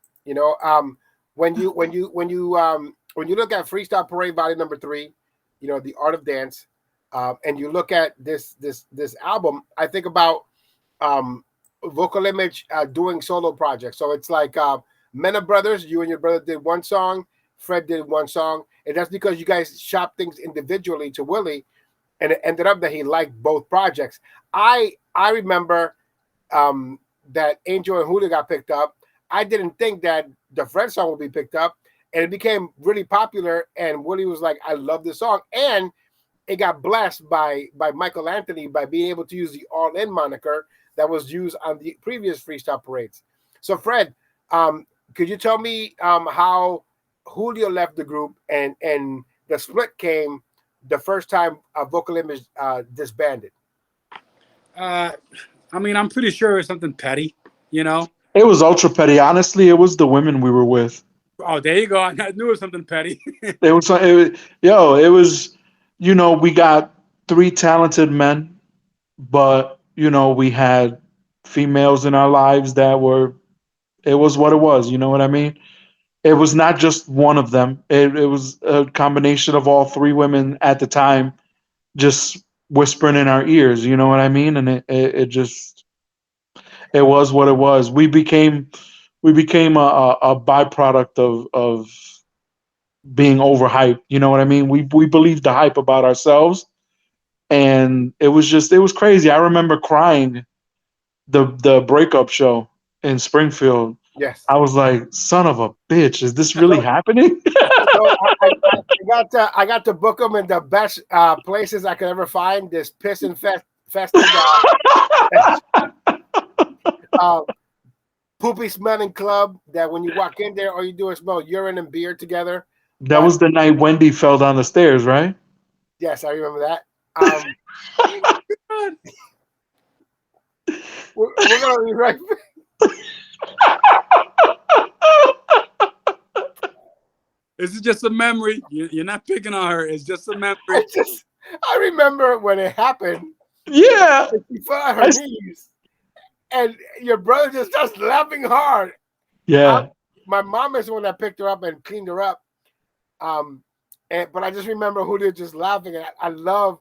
When you look at Freestyle Parade Volume Number 3, The Art of Dance, and you look at this album, I think about Vocal Image doing solo projects. So it's like Mena Brothers, you and your brother did one song, Fred did one song, and that's because you guys shopped things individually to Willie, and it ended up that he liked both projects. I remember that Angel and Julio got picked up. I didn't think that the Fred song would be picked up, and it became really popular, and Willie was like, I love this song, and it got blessed by Michael Anthony by being able to use the All In moniker that was used on the previous Freestyle Parades. So, Fred, could you tell me how Julio left the group and the split came the first time Vocal Image disbanded? I'm pretty sure it's something petty, It was ultra petty. Honestly, it was the women we were with. Oh, there you go. I knew it was something petty. It was, we got 3 talented men, but we had females in our lives that it was what it was. You know what I mean? It was not just one of them. It was a combination of all 3 women at the time, just whispering in our ears. You know what I mean? And it was what it was. We became we became a byproduct of being overhyped. You know what I mean? We believed the hype about ourselves, and it was crazy. I remember crying the breakup show in Springfield. Yes. I was like, son of a bitch, is this really happening? So I got to book them in the best places I could ever find. This piss infested poopy smelling club that when you walk in there, all you do is smell urine and beer together. That was the night Wendy fell down the stairs, right? Yes, I remember that. We're gonna be right back. This is just a memory. You're not picking on her. It's just a memory. I remember when it happened. Yeah. She fell on her knees. And your brother just starts laughing hard. Yeah. My mom is the one that picked her up and cleaned her up. But I just remember Julio just laughing. And I love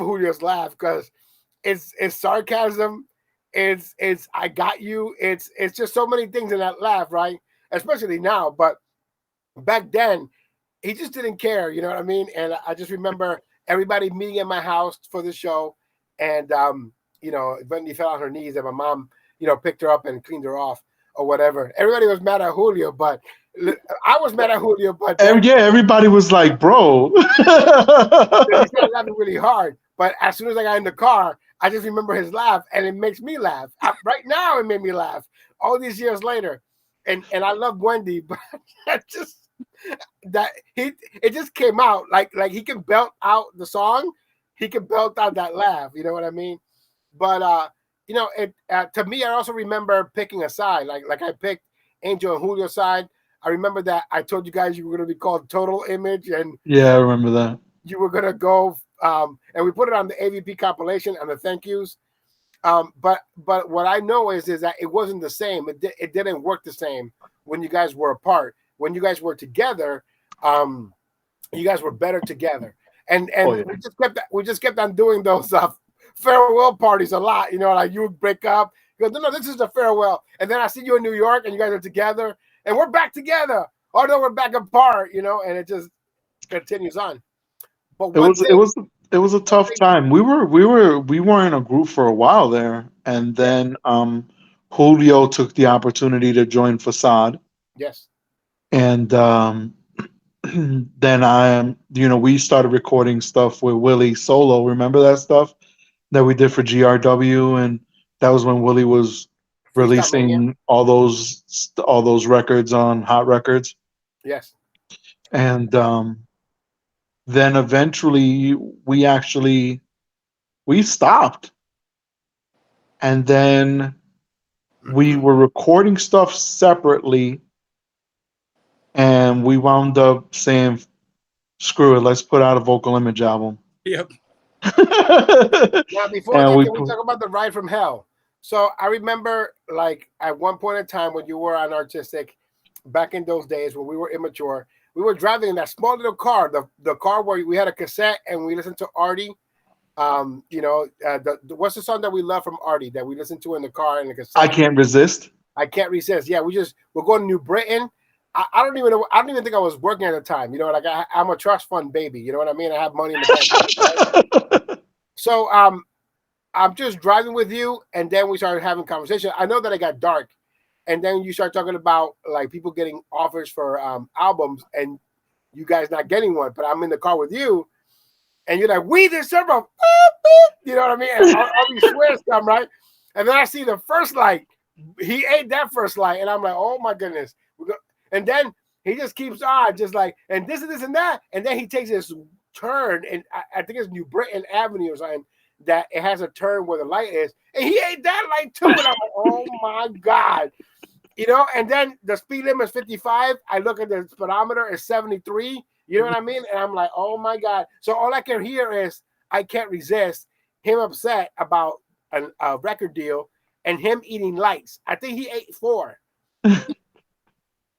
Julio's laugh because it's sarcasm. It's I got you. It's just so many things in that laugh, right? Especially now, but back then he just didn't care. You know what I mean? And I just remember everybody meeting at my house for the show, and Wendy fell on her knees, and my mom, picked her up and cleaned her off or whatever. Everybody was mad at Julio, but I was mad at Julio. But everybody was like, "Bro," he started laughing really hard. But as soon as I got in the car, I just remember his laugh, and it makes me laugh. Right now, it made me laugh. All these years later, and I love Wendy, but it just came out like he can belt out the song, he can belt out that laugh. You know what I mean? But to me, I also remember picking a side. Like I picked Angel and Julio's side. I remember that I told you guys you were going to be called Total Image, and yeah, I remember that. You were going to go, and we put it on the AVP compilation and the thank yous. But what I know is that it wasn't the same. It didn't work the same when you guys were apart. When you guys were together, you guys were better together. And we just kept on doing those farewell parties a lot. Like you would break up. You go, no, this is the farewell. And then I see you in New York, and you guys are together, and we're back together. Oh no, we're back apart. And it just continues on. But it was a tough time. We were in a group for a while there, and then Julio took the opportunity to join Facade. Yes. And then we started recording stuff with Willie solo. Remember that stuff that we did for GRW, and that was when Willie was releasing all those records on Hot Records. Yes. And then eventually we stopped, and then we were recording stuff separately, and we wound up saying, screw it, let's put out a Vocal Image album. Yep. Now, before that, can we talk about the Ride from Hell? So I remember, like, at one point in time when you were on Artistic, back in those days when we were immature, we were driving in that small little car, the car where we had a cassette and we listened to Artie. What's the song that we love from Artie that we listened to in the car in the cassette? I Can't Resist. I Can't Resist. Yeah, we're going to New Britain. I don't even know. I don't even think I was working at the time. Like I'm a trust fund baby. You know what I mean? I have money in the bank. Right? So I'm just driving with you, and then we started having conversation. I know that it got dark, and then you start talking about like people getting offers for albums, and you guys not getting one. But I'm in the car with you, and you're like, "We deserve a," you know what I mean? And all these swears come right, and then I see the first light. He ate that first light, and I'm like, "Oh my goodness." And then he just keeps on, just like, and this and that. And then he takes this turn, and I think it's New Britain Avenue or something, that it has a turn where the light is. And he ate that light too. And I'm like, oh my God. And then the speed limit is 55. I look at the speedometer, it's 73. You know what I mean? And I'm like, oh my God. So all I can hear is, I Can't Resist, him upset about a record deal, and him eating lights. I think he ate 4.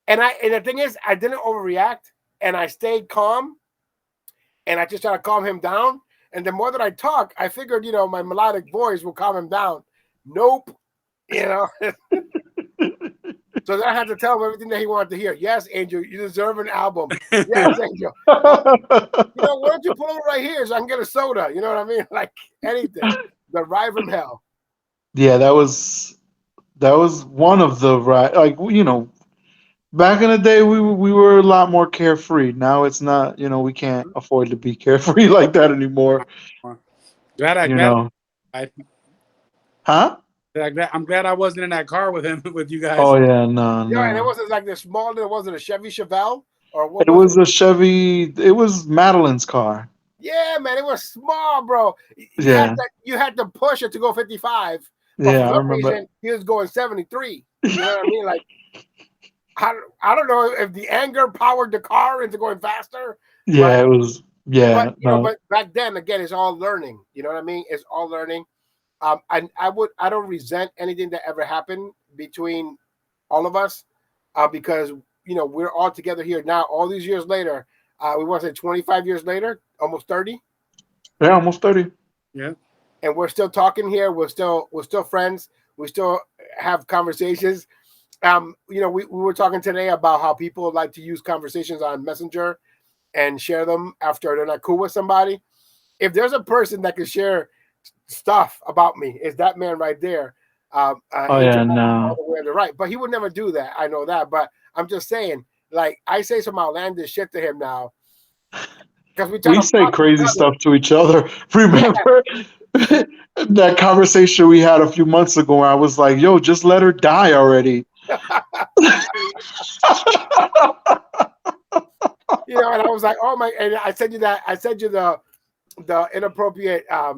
And the thing is, I didn't overreact, and I stayed calm, and I just tried to calm him down. And the more that I talk, I figured, my melodic voice will calm him down. Nope. So then I had to tell him everything that he wanted to hear. Yes, Angel, you deserve an album. Yes, Angel. Why don't you pull over right here so I can get a soda? You know what I mean? Like anything. The ride from hell. Yeah, that was one of the like back in the day we were a lot more carefree. Now it's not, we can't afford to be carefree like that anymore. You know. Huh? I'm glad I wasn't in that car with him with you guys. Oh yeah, no. Yeah, and it wasn't like the small. It wasn't a Chevy Chevelle or what It was was a Chevy. It was Madeline's car. Yeah, man, it was small, bro. Yeah. You had to push it to go 55, but Yeah, I for some remember. reason he was going 73. You know what I mean? Like, I don't know if the anger powered the car into going faster. Yeah, it was. Yeah, but but back then again, it's all learning. You know what I mean? It's all learning. I don't resent anything that ever happened between all of us, because we're all together here now. All these years later, we want to say 25 years later, almost 30. Yeah, almost 30. Yeah, and we're still talking here. We're still friends. We still have conversations. We were talking today about how people like to use conversations on Messenger and share them after they're not cool with somebody. If there's a person that can share stuff about me, it's that man right there. Oh yeah, no. All the way on the right, but he would never do that. I know that, but I'm just saying, like, I say some outlandish shit to him now because We say crazy stuff to each other. Remember that conversation we had a few months ago where I was like, yo, just let her die already. And I was like, oh my, and I sent you that. I sent you the inappropriate, a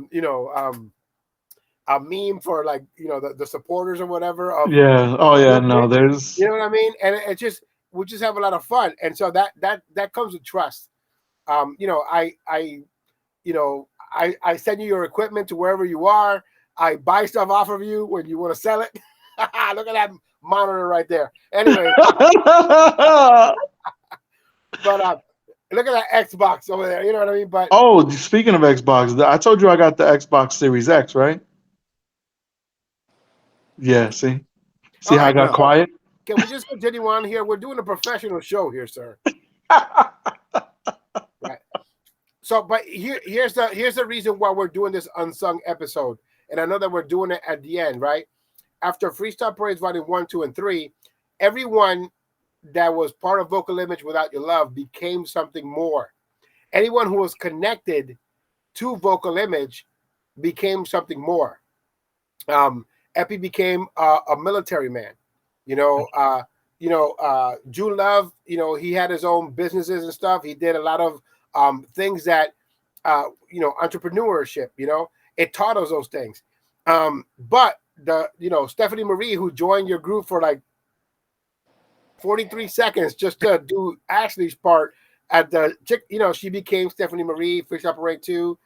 meme for, like, the supporters or whatever. Yeah. Oh yeah. No, there's. You know what I mean? And it just, we just have a lot of fun, and so that comes with trust. I send you your equipment to wherever you are. I buy stuff off of you when you want to sell it. Look at that monitor right there. Anyway, but look at that Xbox over there. You know what I mean? But oh, speaking of Xbox, I told you I got the Xbox Series X, right? Yeah. See how I got quiet? Can we just continue on here? We're doing a professional show here, sir. Right. So, but here's the reason why we're doing this unsung episode, and I know that we're doing it at the end, right? After Freestyle Parades Volume 1, 2, and 3, everyone that was part of Vocal Image Without Your Love became something more. Anyone who was connected to Vocal Image became something more. Epi became a military man. June Love, he had his own businesses and stuff. He did a lot of things that, entrepreneurship, it taught us those things. But Stephanie Marie, who joined your group for like 43 seconds just to do Ashley's part at the, she became Stephanie Marie, Freestyle Parade 2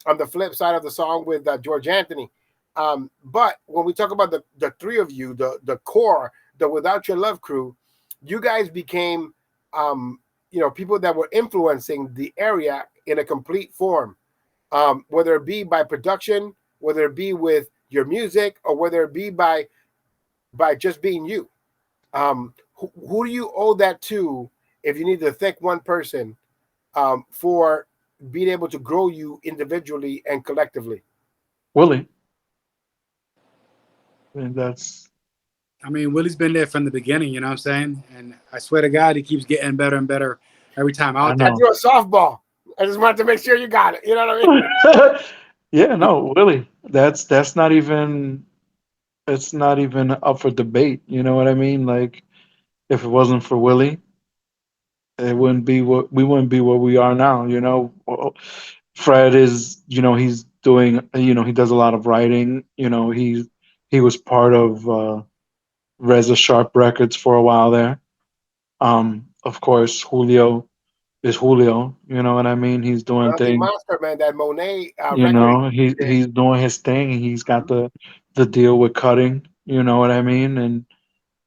on the flip side of the song with George Anthony. But when we talk about the three of you, the core, the Without Your Love crew, you guys became, people that were influencing the area in a complete form, whether it be by production, whether it be with your music, or whether it be by just being you. Who do you owe that to if you need to thank one person for being able to grow you individually and collectively? Willie. And Willie's been there from the beginning, you know what I'm saying? And I swear to God, he keeps getting better and better every time out there. I threw a softball. I just wanted to make sure you got it. You know what I mean? Yeah, no, Willie. That's not even, it's not even up for debate. You know what I mean? Like, if it wasn't for Willie, we wouldn't be what we are now. Fred is, he's doing, he does a lot of writing. He was part of Reza Sharp Records for a while there. Of course, Julio is Julio. You know what I mean? He's doing things. Monster, man, that Monet he's doing his thing. He's got the deal with cutting. You know what I mean?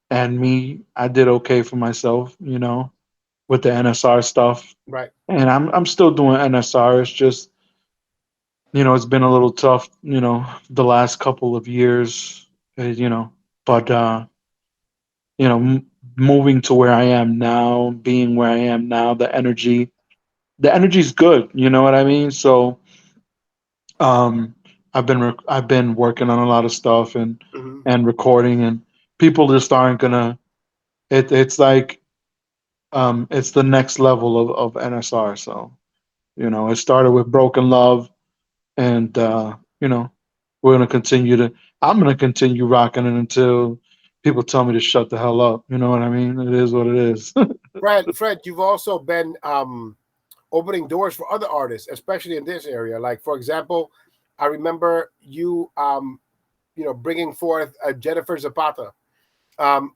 And me, I did okay for myself. With the NSR stuff. Right. And I'm still doing NSR. It's just, it's been a little tough. The last couple of years. But you know, moving to where I am now, being where I am now, the energy's good. You know what I mean? So, um, I've been working on a lot of stuff Hmm. and recording, and people just aren't gonna. It's like it's the next level of NSR. So, you know, it started with Broken Love, and you know, we're gonna continue to. I'm gonna continue rocking it until people tell me to shut the hell up. You know what I mean? It is what it is. Fred, you've also been opening doors for other artists, especially in this area. Like, for example, I remember you, bringing forth Jennifer Zapata.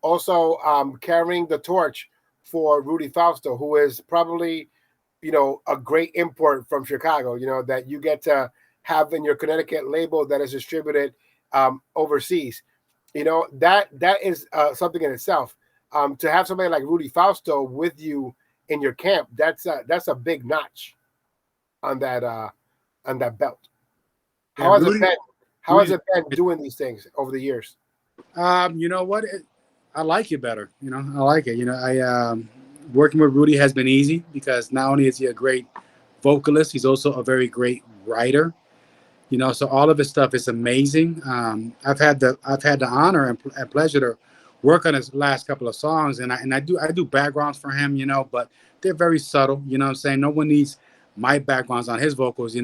Also, carrying the torch for Rudy Fausto, who is probably, a great import from Chicago, that you get to have in your Connecticut label that is distributed overseas. That is something in itself. To have somebody like Rudy Fausto with you in your camp, that's a big notch on that belt. Yeah, How has it been? How has Rudy. it been doing these things over the years? You know what? I like it better. I like it. I working with Rudy has been easy because not only is he a great vocalist, he's also a very great writer. So all of his stuff is amazing. I've had the honor and pleasure to work on his last couple of songs, and I do backgrounds for him. But they're very subtle. You know what I'm saying? No one needs my backgrounds on his vocals.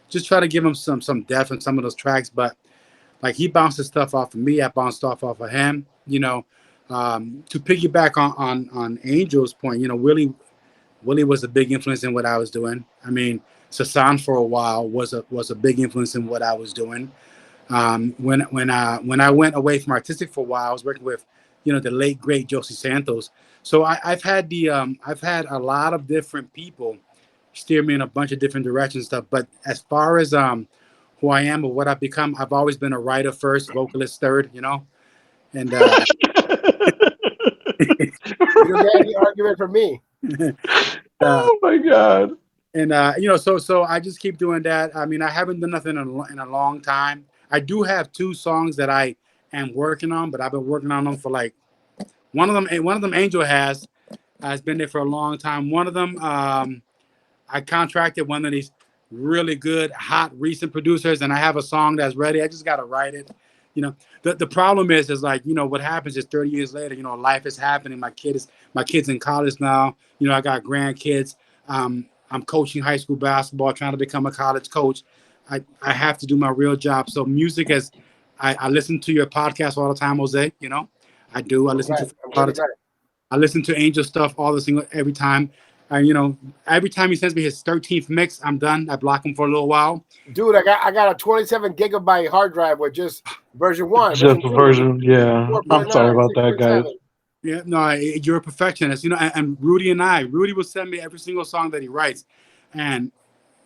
Just try to give him some depth in some of those tracks, but like he bounces stuff off of me, I bounced stuff off of him. To piggyback on Angel's point, Willie was a big influence in what I was doing. I mean, Sasan for a while was a big influence in what I was doing. When I went away from artistic for a while, I was working with, the late great Josie Santos. So I've had a lot of different people steer me in a bunch of different directions and stuff. But as far as who I am or what I've become, I've always been a writer first, vocalist third. And You don't get any argument from me. uh, Oh my god. so I just keep doing that. I mean, I haven't done nothing in a long time. I do have two songs that I am working on, but I've been working on them for like one of them Angel has been there for a long time. One of them I contracted one of these really good, hot, recent producers, and I have a song that's ready. I just gotta write it. The problem is like, what happens is 30 years later, life is happening. My kids in college now. I got grandkids. I'm coaching high school basketball, trying to become a college coach. I have to do my real job. So music is, I listen to your podcast all the time, Jose. I do. I I'm listen glad. to I'm all glad the you time. got it. I listen to Angel stuff every time. Every time he sends me his 13th mix, I'm done. I block him for a little while. Dude, I got a 27 gigabyte hard drive with just version one, Just version a two, version. Yeah. I'm 4.9, sorry about that, guys. 6.7. Yeah, no, you're a perfectionist. And Rudy will send me every single song that he writes, and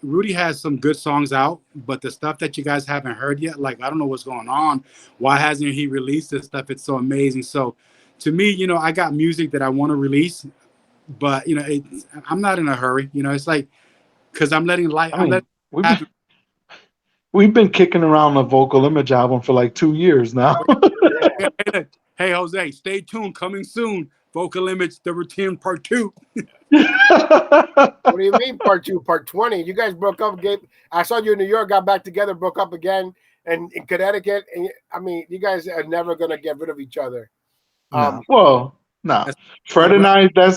Rudy has some good songs out, but the stuff that you guys haven't heard yet, like I don't know what's going on. Why hasn't he released this stuff? It's so amazing. So, to me, I got music that I want to release, but I'm not in a hurry. It's like because I I'm letting mean, it happen. we've been kicking around the vocal image album for like 2 years now. Yeah. Hey, Jose, stay tuned. Coming soon. Vocal Image, The Routine Part 2. What do you mean part two, part 20? You guys broke up. I saw you in New York, got back together, broke up again, and in Connecticut. And I mean, you guys are never gonna get rid of each other. No. Well, no. That's Fred my and brother.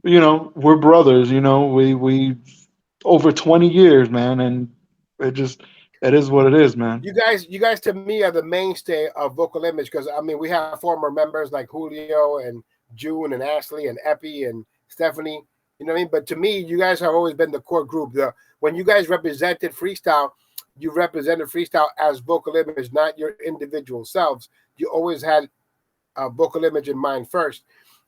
I, we're brothers, we over 20 years, man, and it is what it is, man. You guys to me are the mainstay of Vocal Image because I mean we have former members like Julio and June and Ashley and Epi and Stephanie. You know what I mean? But to me, you guys have always been the core group. When you guys represented freestyle, you represented freestyle as Vocal Image, not your individual selves. You always had Vocal Image in mind first.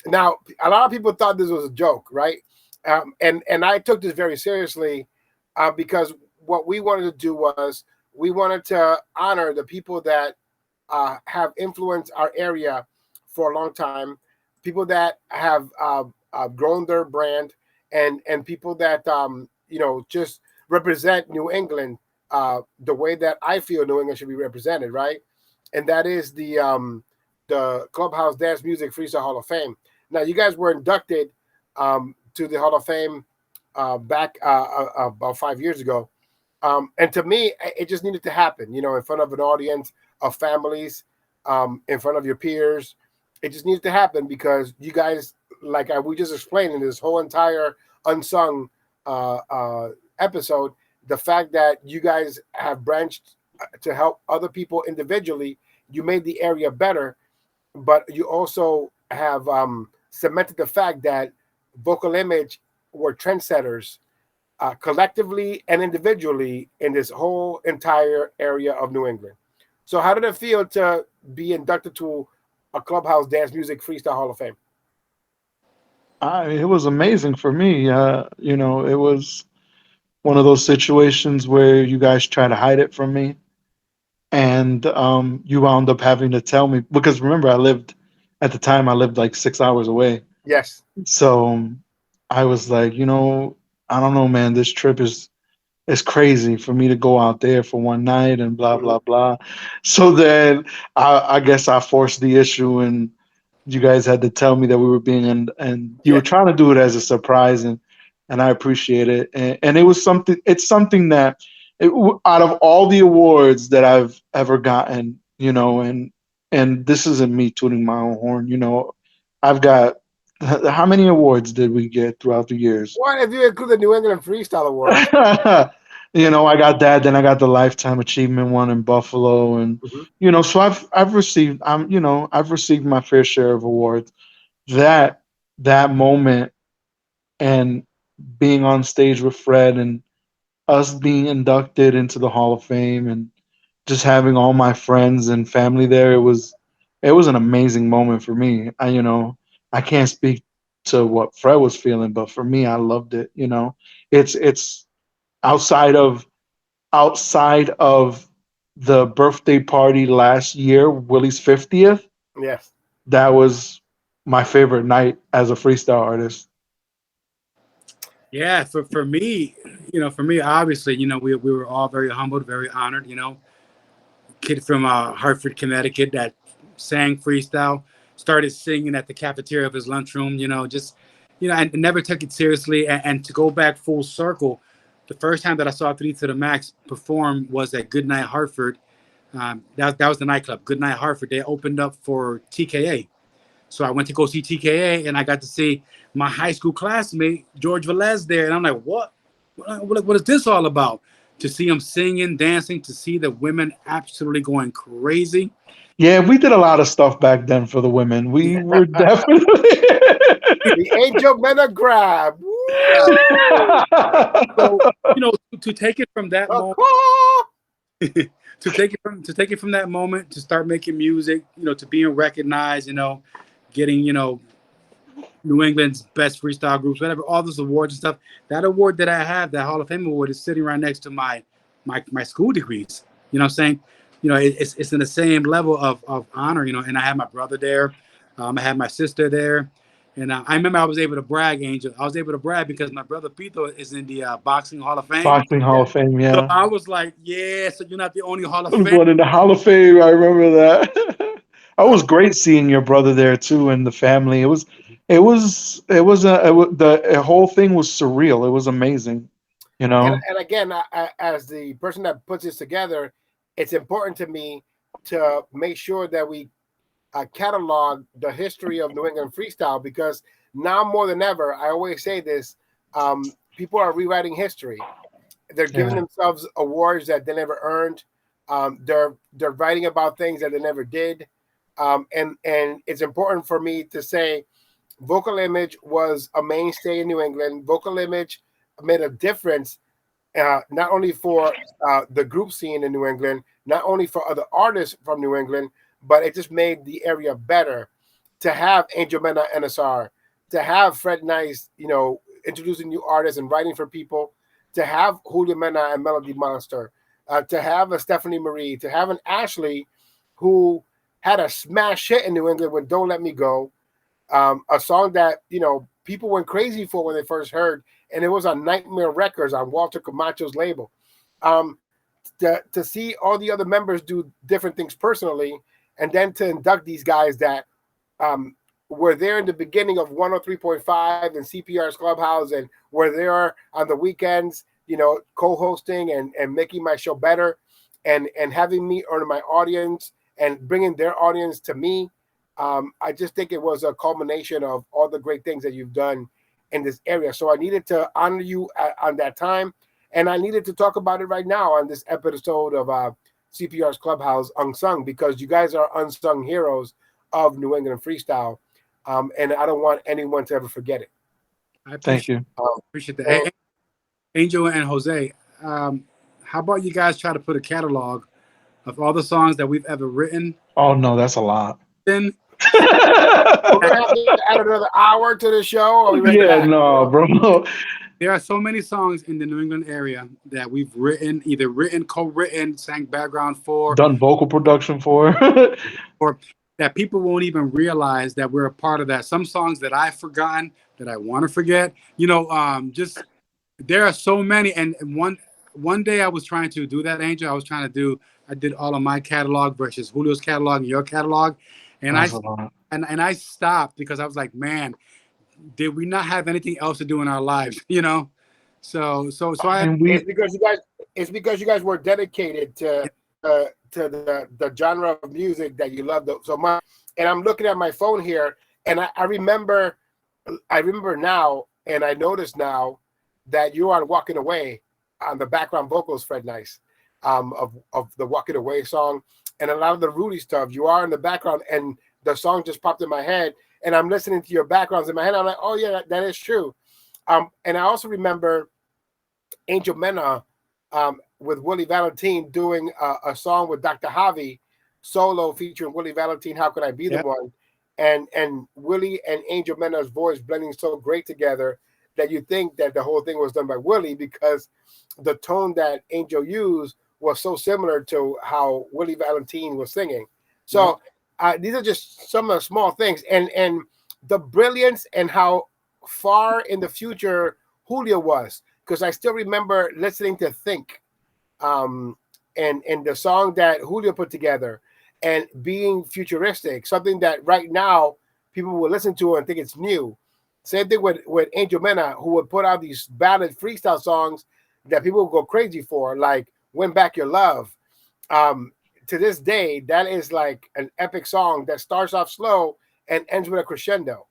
Now, a lot of people thought this was a joke, right? And I took this very seriously because what we wanted to do was we wanted to honor the people that have influenced our area for a long time, people that have grown their brand, and people that just represent New England the way that I feel New England should be represented, right? And that is the Clubhouse Dance Music Freestyle Hall of Fame. Now, you guys were inducted to the Hall of Fame back about 5 years ago. And to me, it just needed to happen, you know, in front of an audience of families, in front of your peers. It just needed to happen because you guys, like we just explained in this whole entire unsung episode, the fact that you guys have branched to help other people individually, you made the area better, but you also have cemented the fact that Vocal Image were trendsetters collectively and individually in this whole entire area of New England. So how did it feel to be inducted to a Clubhouse Dance Music Freestyle Hall of Fame? It was amazing for me. You know, it was one of those situations where you guys try to hide it from me, and you wound up having to tell me because remember, at the time I lived like 6 hours away. Yes. So I was like, you know, I don't know, man. This trip is it's crazy for me to go out there for one night and blah blah blah. So then I guess I forced the issue, and you guys had to tell me that we were being and you were trying to do it as a surprise, and I appreciate it. And it was something. It's something that out of all the awards that I've ever gotten, you know, and this isn't me tooting my own horn, you know, I've got. How many awards did we get throughout the years? What if you include the New England Freestyle Award? You know, I got that. Then I got the Lifetime Achievement one in Buffalo, and you know, so I've received you know, I've received my fair share of awards. That moment and being on stage with Fred and us being inducted into the Hall of Fame and just having all my friends and family there, it was an amazing moment for me. You know, I can't speak to what Fred was feeling, but for me, I loved it. You know, it's outside of the birthday party last year, Willie's 50th. Yes. That was my favorite night as a freestyle artist. Yeah, for me, you know, obviously, you know, we were all very humbled, very honored, you know. Kid from Hartford, Connecticut that sang freestyle, started singing at the cafeteria of his lunchroom, you know, just, you know, and never took it seriously. And to go back full circle, the first time that I saw 3 to the Max perform was at Goodnight Hartford. That was the nightclub, Goodnight Hartford. They opened up for TKA. So I went to go see TKA, and I got to see my high school classmate, George Velez, there. And I'm like, what is this all about? To see him singing, dancing, to see the women absolutely going crazy. Yeah, we did a lot of stuff back then for the women. We were definitely the Angel Mena grab. So, you know, to take it from that moment, to take it from that moment to start making music, you know, to being recognized, you know, getting, you know, New England's best freestyle groups, whatever, all those awards and stuff. That award that I have, that Hall of Fame award, is sitting right next to my school degrees. You know what I'm saying? You know, it's in the same level of honor, you know, and I had my brother there. I had my sister there. And I remember I was able to brag, Angel. I was able to brag because my brother Pito is in the Boxing Hall of Fame. Boxing Hall of Fame, yeah. So I was like, yeah, so you're not the only Hall of I was Fame. going in the Hall of Fame. I remember that. It was great seeing your brother there too, and the family. The whole thing was surreal. It was amazing, you know. And again, as the person that puts this together, it's important to me to make sure that we catalog the history of New England freestyle, because now more than ever, I always say this: people are rewriting history. They're giving themselves awards that they never earned. They're writing about things that they never did. And it's important for me to say Vocal Image was a mainstay in New England. Vocal Image made a difference not only for the group scene in New England, not only for other artists from New England, but it just made the area better. To have Angel Mena NSR, to have Fred Nice, you know, introducing new artists and writing for people, to have Julio Mena and Melody Monster, to have a Stephanie Marie, to have an Ashley who had a smash hit in New England with Don't Let Me Go, a song that, you know, people went crazy for when they first heard, and it was on Nightmare Records on Walter Camacho's label. To see all the other members do different things personally, and then to induct these guys that were there in the beginning of 103.5 and CPR's Clubhouse, and were there on the weekends, co-hosting and making my show better, and having me earn my audience and bringing their audience to me. I just think it was a culmination of all the great things that you've done in this area. So I needed to honor you on that time, and I needed to talk about it right now on this episode of CPR's Clubhouse Unsung, because you guys are unsung heroes of New England freestyle, and I don't want anyone to ever forget it. Thank you. Appreciate that. Hey, Angel and Jose, how about you guys try to put a catalog of all the songs that we've ever written? Oh no, that's a lot. Then we're gonna have to add another hour to the show. Yeah, no, bro. There are so many songs in the New England area that we've written, either written, co-written, sang background for, done vocal production for, or that people won't even realize that we're a part of that. Some songs that I've forgotten that I want to forget. Just there are so many. And one day I was trying to do that, Angel. I did all of my catalog versus Julio's catalog and your catalog, and I stopped because I was like, man, did we not have anything else to do in our lives? So it's because you guys were dedicated to the genre of music that you love so much. And I'm looking at my phone here, and I remember now, and I notice now that you are Walking Away on the background vocals, Fred Nice, of the Walking Away song, and a lot of the Rudy stuff. You are in the background, and the song just popped in my head, and I'm listening to your backgrounds in my head. I'm like, oh yeah, that is true. And I also remember Angel Mena with Willie Valentine doing a song with Dr. Javi solo featuring Willie Valentine, How Could I Be the One? And Willie and Angel Mena's voice blending so great together that you think that the whole thing was done by Willie, because the tone that Angel used was so similar to how Willie Valentine was singing. So these are just some of the small things, and the brilliance and how far in the future Julio was, because I still remember listening to Think, and the song that Julio put together, and being futuristic, something that right now people will listen to and think it's new. Same thing with Angel Mena, who would put out these ballad freestyle songs that people would go crazy for, like Win Back Your Love. To this day, that is like an epic song that starts off slow and ends with a crescendo,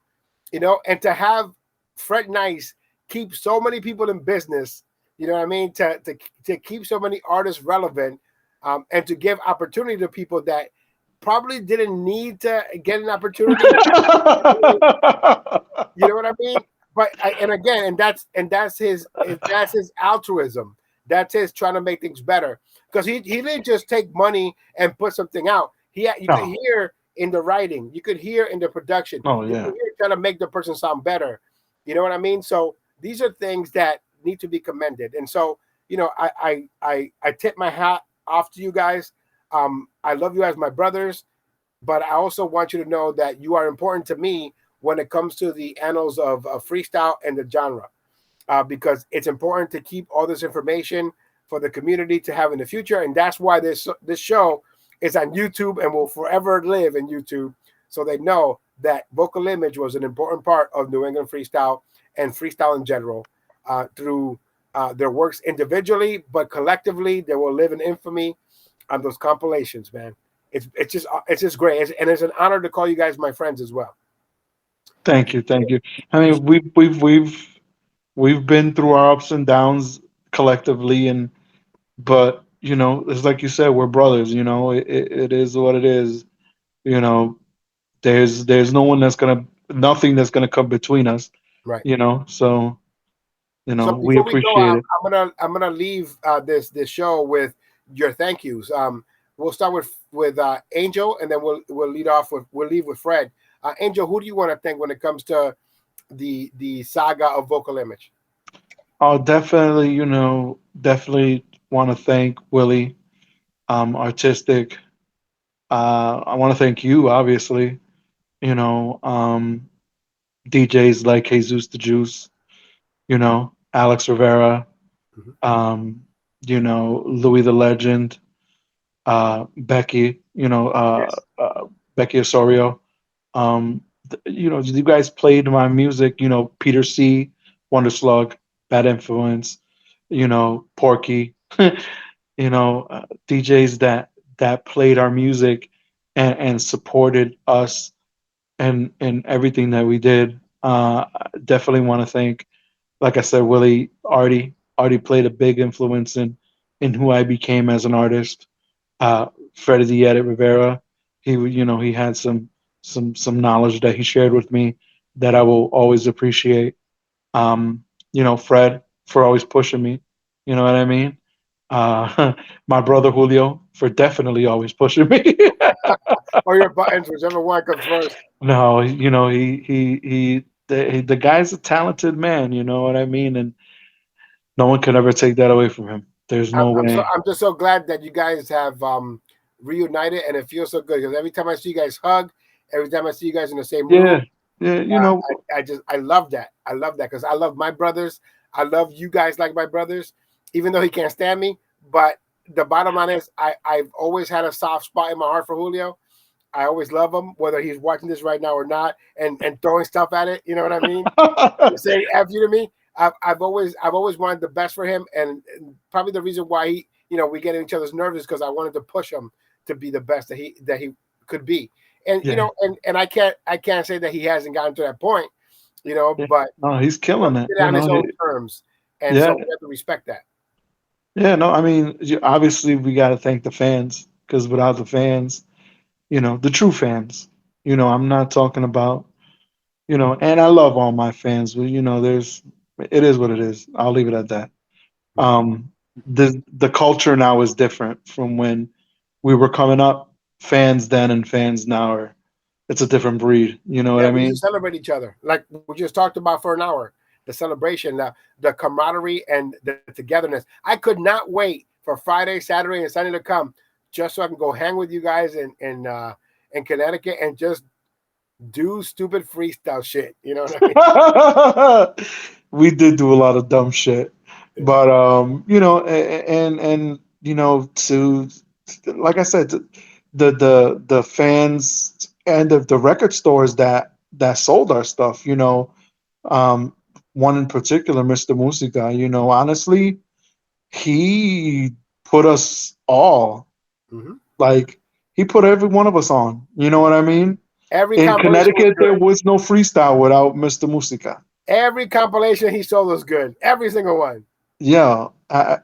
and to have Fred Nice keep so many people in business, you know what I mean, to keep so many artists relevant, and to give opportunity to people that probably didn't need to get an opportunity. You know what I mean? But that's his altruism. That's his trying to make things better, because he didn't just take money and put something out. You could hear in the writing, you could hear in the production. Oh yeah, you could hear trying to make the person sound better. You know what I mean? So these are things that need to be commended. And so I tip my hat off to you guys. I love you as my brothers, but I also want you to know that you are important to me when it comes to the annals of freestyle and the genre, because it's important to keep all this information for the community to have in the future. And that's why this show is on YouTube and will forever live in YouTube, so they know that Vocal Image was an important part of New England freestyle and freestyle in general, through their works individually, but collectively they will live in infamy on those compilations, man. It's just great, and it's an honor to call you guys my friends as well. Thank you. I mean, we've been through our ups and downs collectively, but it's like you said, we're brothers. It is what it is. There's no one nothing that's gonna come between us. Right. So So we before we go, appreciate it. I'm gonna leave this show with your thank yous. We'll start with Angel, and then we'll leave with Fred. Angel, who do you want to thank when it comes to the saga of Vocal Image? I'll definitely want to thank Willie, Artistic. I want to thank you, obviously. DJs like Jesus the Juice, Alex Rivera, Mm-hmm. Louis the Legend, Becky, Yes. Becky Osorio. You guys played my music. Peter C, Wonder Slug, Bad Influence. Porky. DJs that played our music and supported us and everything that we did. Definitely want to thank, like I said, Willie. Artie played a big influence in who I became as an artist. Freddie the Edit Rivera, he had some knowledge that he shared with me that I will always appreciate. Fred for always pushing me. You know what I mean? My brother Julio for definitely always pushing me. Or your buttons, whichever one comes first. No, the guy's a talented man. You know what I mean? And no one can ever take that away from him. There's no way. I'm just so glad that you guys have reunited, and it feels so good because every time I see you guys hug, every time I see you guys in the same room, Yeah, yeah. I love that. I love that because I love my brothers. I love you guys like my brothers, even though he can't stand me. But the bottom line is, I've always had a soft spot in my heart for Julio. I always love him, whether he's watching this right now or not, and throwing stuff at it. You know what I mean? Saying "f you" to me. I've always wanted the best for him, and probably the reason why we get in each other's nerves is because I wanted to push him to be the best that he could be. And Yeah. and I can't say that he hasn't gotten to that point, but No, he's killing it. did it on his own terms, and Yeah. so we have to respect that. Yeah, no, I mean, obviously we got to thank the fans because without the fans, the true fans, I'm not talking about, and I love all my fans, but it is what it is. I'll leave it at that. Um, the culture now is different from when we were coming up. Fans then and fans now it's a different breed. You know what Yeah, I we mean? just celebrate each other, like we just talked about for an hour. The celebration, the camaraderie, and the togetherness. I could not wait for Friday, Saturday, and Sunday to come, just so I can go hang with you guys in Connecticut and just do stupid freestyle shit. You know what I mean? We did do a lot of dumb shit, but and to like I said, the fans and the record stores that sold our stuff, um, one in particular, Mr. Musica, honestly, he put us all Mhm. like he put every one of us on. You know what I mean? Every In compilation was Connecticut, there good. was no freestyle without Mr. Musica. Every compilation he sold was good. Every single one. Yeah,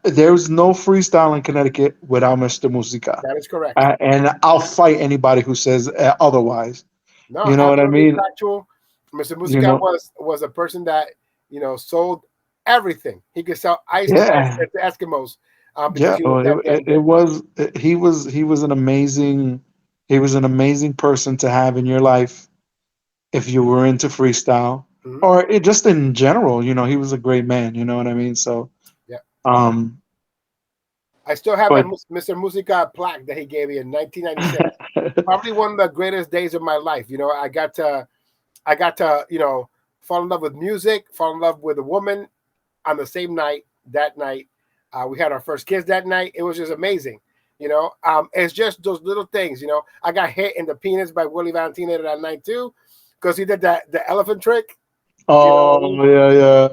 there's no freestyle in Connecticut without Mr. Musica. That is correct. And I'll fight anybody who says otherwise. No, You know what I absolutely mean? factual. Mr. You Musica know, was a person that sold everything. He could sell ice to yeah, Eskimos because yeah. he was Well, that damn it good. was he was an amazing person to have in your life if you were into freestyle Mhm. or just in general. He was a great man. You know what I mean? So, Yeah. um, I still have a but Mr. Musica plaque that he gave me in 1996. Probably one of the greatest days of my life. I got to, fall in love with music, fall in love with a woman on the same night. That night, we had our first kiss that night. It was just amazing. It's just those little things. I got hit in the penis by Willie Valentine that night too, because he did the elephant trick. oh yeah, yeah.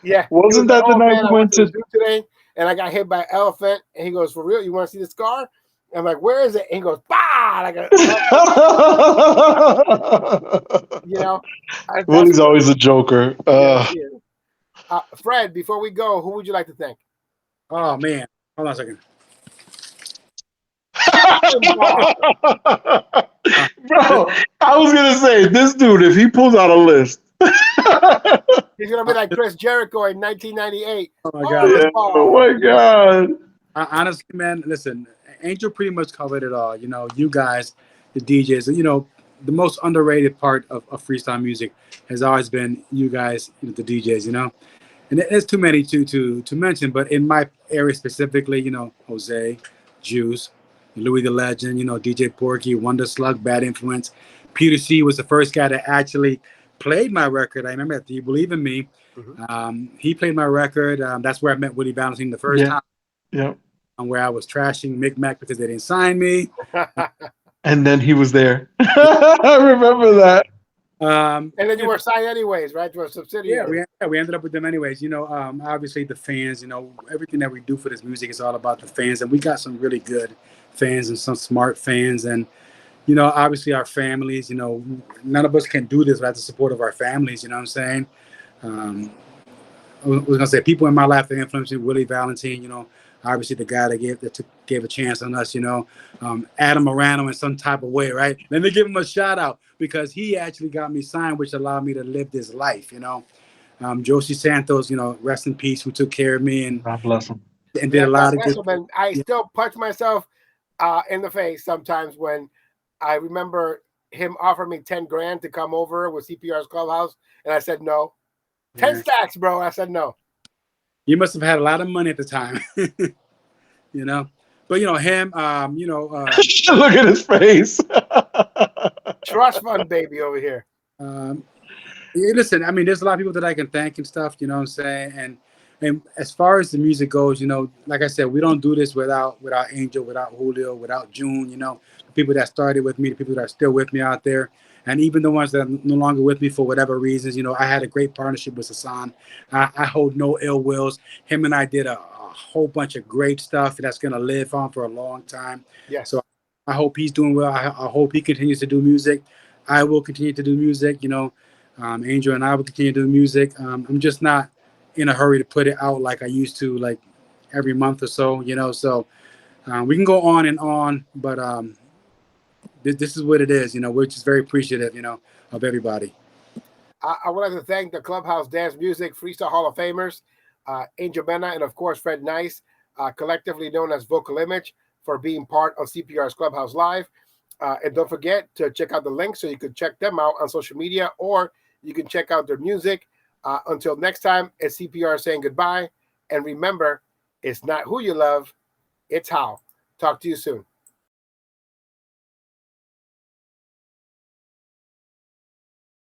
Yeah, he was Wasn't like, that the "Oh night man, we I went went to the to? zoo today, and I got hit by an elephant." And he goes, "For real? You want to see the scar?" I'm like, "Where is it?" And he goes, "Bah!" Like a, you know, that's Willie's always a joker. yes, he is. Fred, before we go, who would you like to thank? Oh man, hold on a second. Uh, Bro, I was gonna say this dude, if he pulls out a list. He's gonna be like Chris Jericho in 1998. oh my On god. the Yeah, oh spot. my god. Honestly, man, listen, Angel pretty much covered it all. You guys, the DJs, the most underrated part of freestyle music has always been you guys, the DJs. And there's too many to mention, but in my area specifically, Jose, Juice, Louis the Legend, DJ Porky, Wonder Slug, Bad Influence. Peter C was the first guy that actually played my record. I remember that. Do You Believe in Me? Mhm. He played my record. That's where I met Willie Valentine the first Yeah, time. yeah. where I was trashing Micmac because they didn't sign me. And then he was there. I remember that. And then you were signed anyways, right? To a subsidiary. We ended up with them anyways. Obviously the fans. Everything that we do for this music is all about the fans, and we got some really good fans and some smart fans, and obviously our families. None of us can do this without the support of our families. You know what I'm saying? I was gonna say people in my life that influenced me. Willie Valentine. Obviously the guy that gave a chance on us. Adam Morano in some type of way, right? Let me give him a shout out because he actually got me signed, which allowed me to live this life. Josie Santos, rest in peace, who took care of me and God bless him. And did a lot of good. And I still punch myself in the face sometimes when I remember him offered me 10 grand to come over with CPR's Clubhouse, and I said no. 10 stacks, bro. I said no. You must have had a lot of money at the time, But him, Look at his face. Trust fund baby over here. Listen, I mean, there's a lot of people that I can thank and stuff. You know what I'm saying? And as far as the music goes, like I said, we don't do this without Angel, without Julio, without June. The people that started with me, the people that are still with me out there. And even the ones that are no longer with me for whatever reasons, I had a great partnership with Hassan. I hold no ill wills. Him and I did a whole bunch of great stuff that's going to live on for a long time. Yes. So I hope he's doing well. I hope he continues to do music. I will continue to do music. Angel and I will continue to do music. I'm just not in a hurry to put it out like I used to, like every month or so, So we can go on and on, but this is what it is, we're just very appreciative, of everybody. I would like to thank the Clubhouse Dance Music Freestyle Hall of Famers, Angel Mena, and of course Fred Nice, collectively known as Vocal Image, for being part of CPR's Clubhouse Live. And don't forget to check out the link so you can check them out on social media, or you can check out their music. Until next time, it's CPR saying goodbye. And remember, it's not who you love, it's how. Talk to you soon.